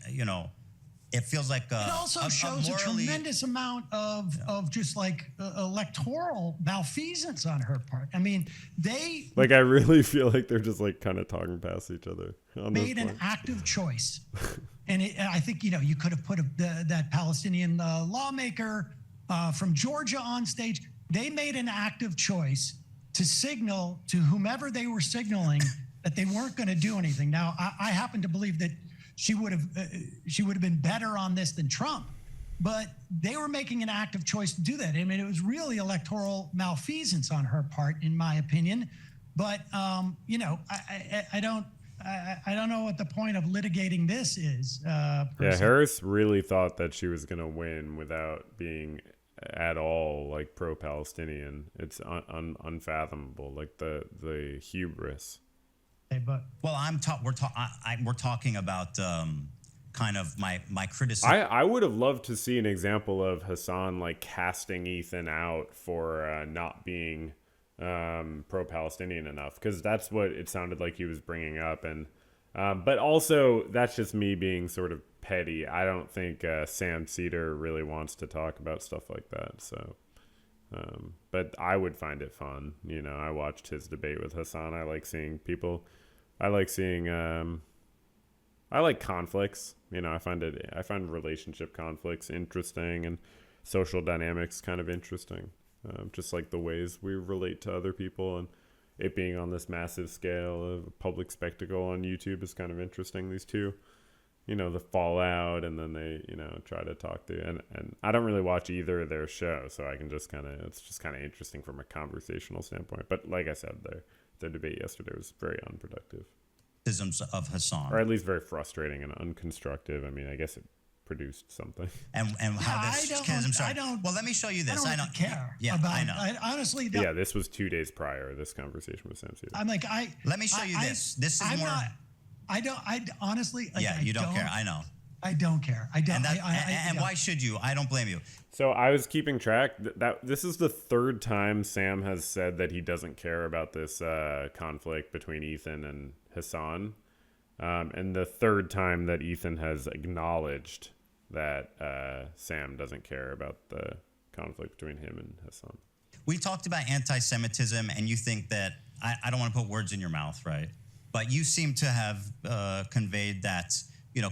it feels like It also shows a tremendous amount of just like electoral malfeasance on her part. I mean, they Like, I really feel like they're just like kind of talking past each other on this made an point. active choice. And I think, you could have put that Palestinian lawmaker from Georgia on stage. They made an active choice to signal to whomever they were signaling that they weren't going to do anything. Now, I happen to believe that she would have been better on this than Trump, but they were making an active choice to do that. I mean, it was really electoral malfeasance on her part, in my opinion. But I don't know what the point of litigating this is. Yeah, Harris really thought that she was going to win without being at all like pro-Palestinian. It's unfathomable, like the hubris. But Well, we're talking about kind of my criticism. I would have loved to see an example of Hassan like casting Ethan out for not being pro-Palestinian enough, because that's what it sounded like he was bringing up. And but also, that's just me being sort of petty. I don't think Sam Seder really wants to talk about stuff like that. So, but I would find it fun. I watched his debate with Hassan. I like seeing people. I like seeing. I like conflicts. I find relationship conflicts interesting, and social dynamics kind of interesting. Just like the ways we relate to other people, and it being on this massive scale of a public spectacle on YouTube is kind of interesting. These two, the fallout, and then they, try to talk to, and I don't really watch either of their shows, so I can just it's just kind of interesting from a conversational standpoint. But like I said, their debate yesterday was very unproductive. Of Hassan, Or at least very frustrating and unconstructive. I mean, I guess it produced something. and how this I'm sorry. Well, let me show you this. I don't care. Yeah, about, I know. I honestly But don't. yeah, this was 2 days prior, this conversation with Sam Seder. I'm like, Let me show you this. This is I'm more. Not, I honestly. Like, Yeah, you don't care. I know. I don't care. I don't. And why should you? I don't blame you. So I was keeping track that this is the third time Sam has said that he doesn't care about this conflict between Ethan and Hassan, and the third time that Ethan has acknowledged that Sam doesn't care about the conflict between him and Hassan. We talked about anti-Semitism, and you think that I don't want to put words in your mouth, right? But you seem to have conveyed that.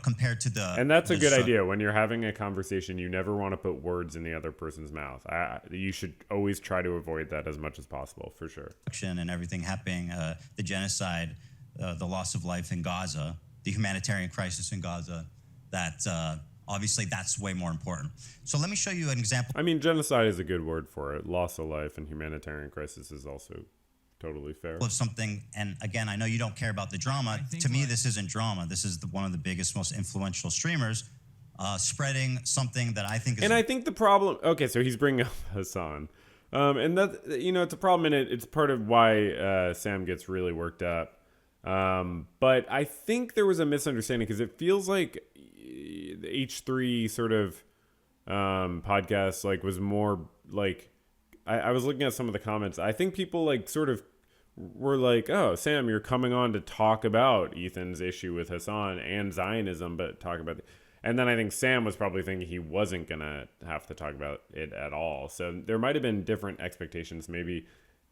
Compared to the... And that's a good idea. When you're having a conversation, you never want to put words in the other person's mouth. You should always try to avoid that as much as possible, for sure. And everything happening, the genocide, the loss of life in Gaza, the humanitarian crisis in Gaza, that obviously that's way more important. So let me show you an example. I mean, genocide is a good word for it. Loss of life and humanitarian crisis is also totally fair. Of something, and again, I know you don't care about the drama. To me, this isn't drama. This is one of the biggest, most influential streamers spreading something that I think is... And I think the problem... Okay, so he's bringing up Hassan. And that, it's a problem, and it's part of why Sam gets really worked up. But I think there was a misunderstanding, because it feels like the H3 sort of podcast was more like... I was looking at some of the comments. I think people sort of were like, oh, Sam, you're coming on to talk about Ethan's issue with Hassan and Zionism, but talk about and then I think Sam was probably thinking he wasn't going to have to talk about it at all. So there might have been different expectations. Maybe,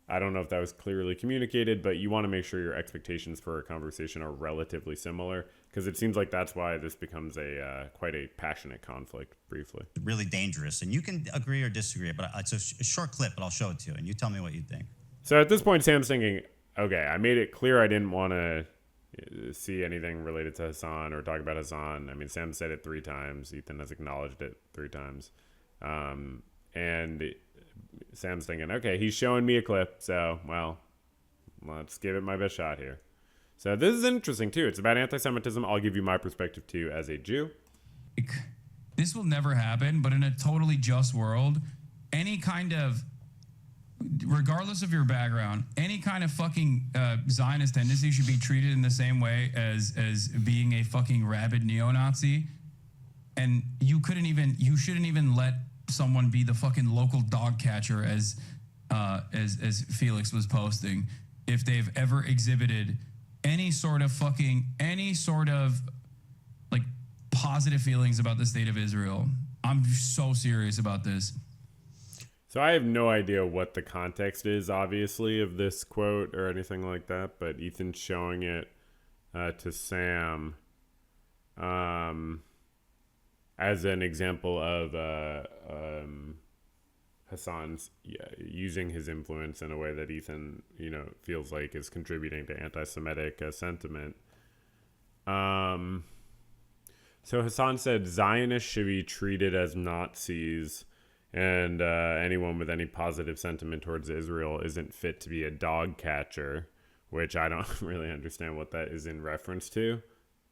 I don't know if that was clearly communicated, but you want to make sure your expectations for a conversation are relatively similar, because it seems like that's why this becomes a quite a passionate conflict briefly. Really dangerous. And you can agree or disagree, but it's a short clip, but I'll show it to you, and you tell me what you think. So at this point, Sam's thinking, okay, I made it clear I didn't want to see anything related to Hassan or talk about Hassan. I mean, Sam said it 3 times. Ethan has acknowledged it 3 times. And Sam's thinking, okay, he's showing me a clip, so, well, let's give it my best shot here. So this is interesting, too. It's about anti-Semitism. I'll give you my perspective, too, as a Jew. This will never happen, but in a totally just world, any kind of, regardless of your background, any kind of fucking Zionist tendency should be treated in the same way as being a fucking rabid neo-Nazi. And you shouldn't even let someone be the fucking local dog catcher as Felix was posting if they've ever exhibited any sort of like positive feelings about the state of Israel. I'm so serious about this. So I have no idea what the context is, obviously, of this quote or anything like that, but Ethan's showing it to Sam as an example of Hassan's using his influence in a way that Ethan, feels like is contributing to anti-Semitic sentiment. So Hassan said Zionists should be treated as Nazis, and anyone with any positive sentiment towards Israel isn't fit to be a dog catcher, which I don't really understand what that is in reference to.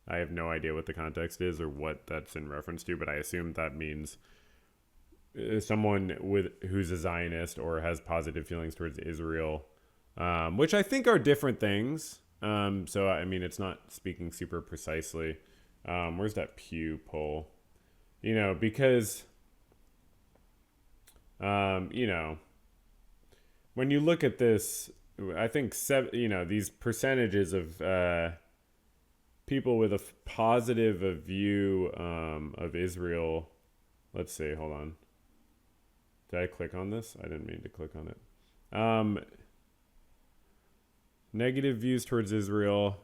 I have no idea what the context is or what that's in reference to, but I assume that means someone who's a Zionist or has positive feelings towards Israel, which I think are different things. So, I mean, it's not speaking super precisely. Where's that Pew poll? Because... when you look at this, I think these percentages of people with a positive view of Israel. Let's see, hold on. Did I click on this? I didn't mean to click on it. Negative views towards Israel.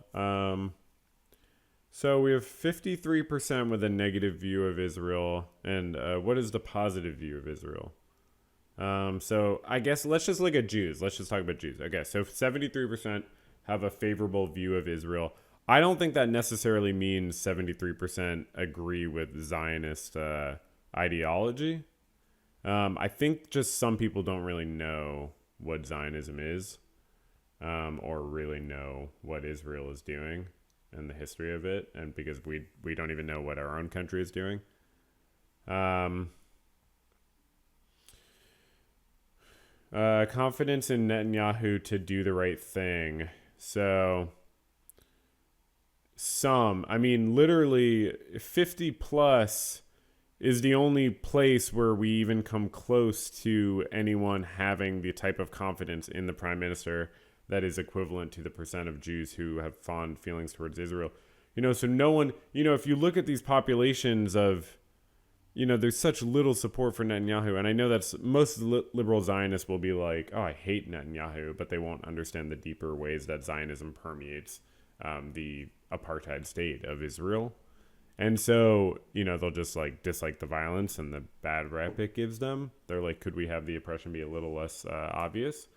So we have 53% with a negative view of Israel. And what is the positive view of Israel? So I guess let's just look at Jews. Let's just talk about Jews. Okay, so 73% have a favorable view of Israel. I don't think that necessarily means 73% agree with Zionist ideology. I think just some people don't really know what Zionism is, or really know what Israel is doing and the history of it, and because we don't even know what our own country is doing. Confidence in Netanyahu to do the right thing. So literally 50 plus is the only place where we even come close to anyone having the type of confidence in the prime minister that is equivalent to the percent of Jews who have fond feelings towards Israel. So no one, if you look at these populations of, there's such little support for Netanyahu. And I know that's most liberal Zionists will be like, oh, I hate Netanyahu, but they won't understand the deeper ways that Zionism permeates the apartheid state of Israel. And so, they'll just like dislike the violence and the bad rep it gives them. They're like, could we have the oppression be a little less obvious?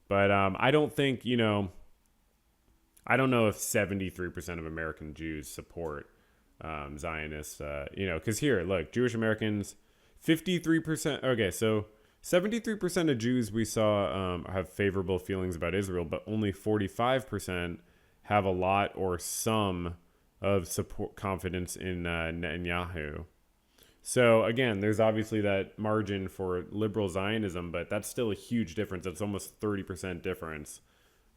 But I don't think, I don't know if 73% of American Jews support Zionists, because here, look, Jewish Americans, 53%. Okay, so 73% of Jews we saw have favorable feelings about Israel, but only 45% have a lot or some of support confidence in Netanyahu. So again, there's obviously that margin for liberal Zionism, but that's still a huge difference. That's almost 30% difference.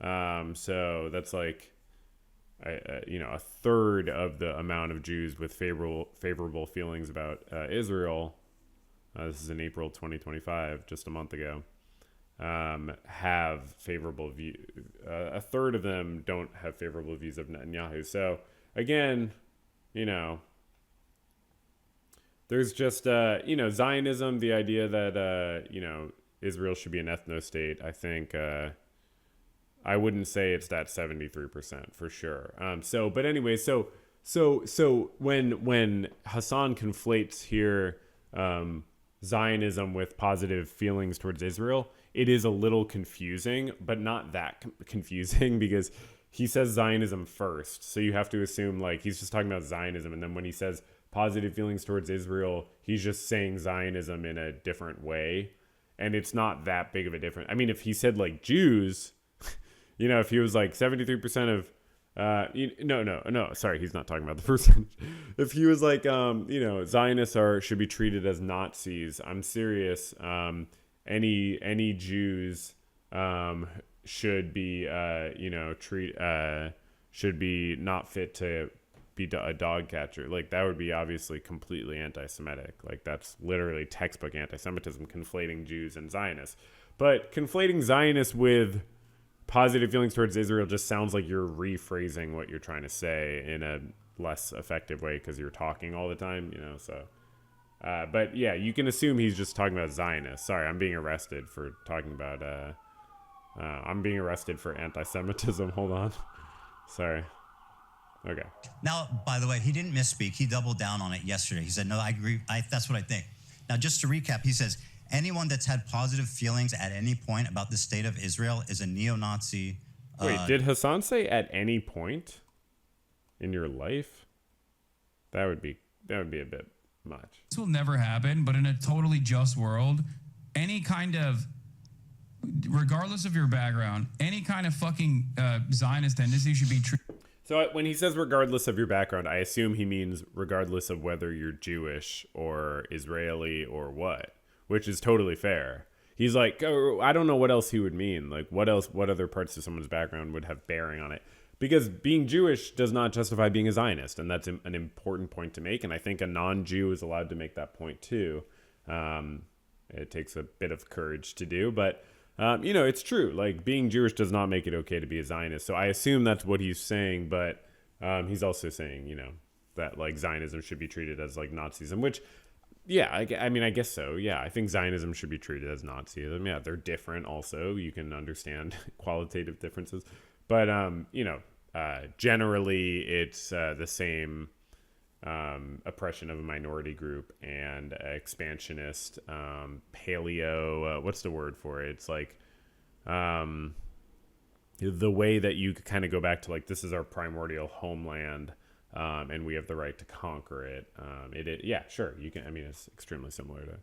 So that's like, a third of the amount of Jews with favorable feelings about Israel. This is in April 2025, just a month ago. have favorable view. A third of them don't have favorable views of Netanyahu. So again, there's just Zionism, the idea that Israel should be an ethno-state. I think I wouldn't say it's that 73% for sure. But anyway, so when Hassan conflates here Zionism with positive feelings towards Israel, it is a little confusing, but not that confusing because he says Zionism first. So you have to assume like he's just talking about Zionism. And then when he says positive feelings towards Israel, he's just saying Zionism in a different way. And it's not that big of a difference. I mean, if he said like Jews, if he was like 73% of, no, sorry, he's not talking about the percentage. If he was like, Zionists should be treated as Nazis, I'm serious. Any Jews should be should be not fit to be a dog catcher. Like that would be obviously completely anti-Semitic. Like that's literally textbook anti-Semitism, conflating Jews and Zionists. But conflating Zionists with positive feelings towards Israel just sounds like you're rephrasing what you're trying to say in a less effective way because you're talking all the time, but yeah, you can assume he's just talking about Zionists. Sorry, I'm being arrested for talking about, I'm being arrested for anti-Semitism. Hold on. Sorry. Okay. Now, by the way, he didn't misspeak. He doubled down on it yesterday. He said, no, I agree. That's what I think. Now, just to recap, he says, anyone that's had positive feelings at any point about the state of Israel is a neo-Nazi. Wait, did Hassan say at any point in your life? That would be a bit much. This will never happen, but in a totally just world, any kind of, regardless of your background, any kind of fucking Zionist tendency should be treated. So when he says regardless of your background, I assume he means regardless of whether you're Jewish or Israeli or what, which is totally fair. He's like, oh, I don't know what else he would mean. Like what other parts of someone's background would have bearing on it? Because being Jewish does not justify being a Zionist. And that's an important point to make. And I think a non-Jew is allowed to make that point too. It takes a bit of courage to do, but it's true. Like being Jewish does not make it okay to be a Zionist. So I assume that's what he's saying, but he's also saying, that like Zionism should be treated as like Nazism, which, yeah, I mean, I guess so. Yeah, I think Zionism should be treated as Nazism. Yeah, they're different also. You can understand qualitative differences. But, generally it's the same oppression of a minority group and expansionist, paleo, what's the word for it? It's like the way that you kind of go back to like, this is our primordial homeland, and we have the right to conquer it. Yeah, sure. You can, I mean, it's extremely similar to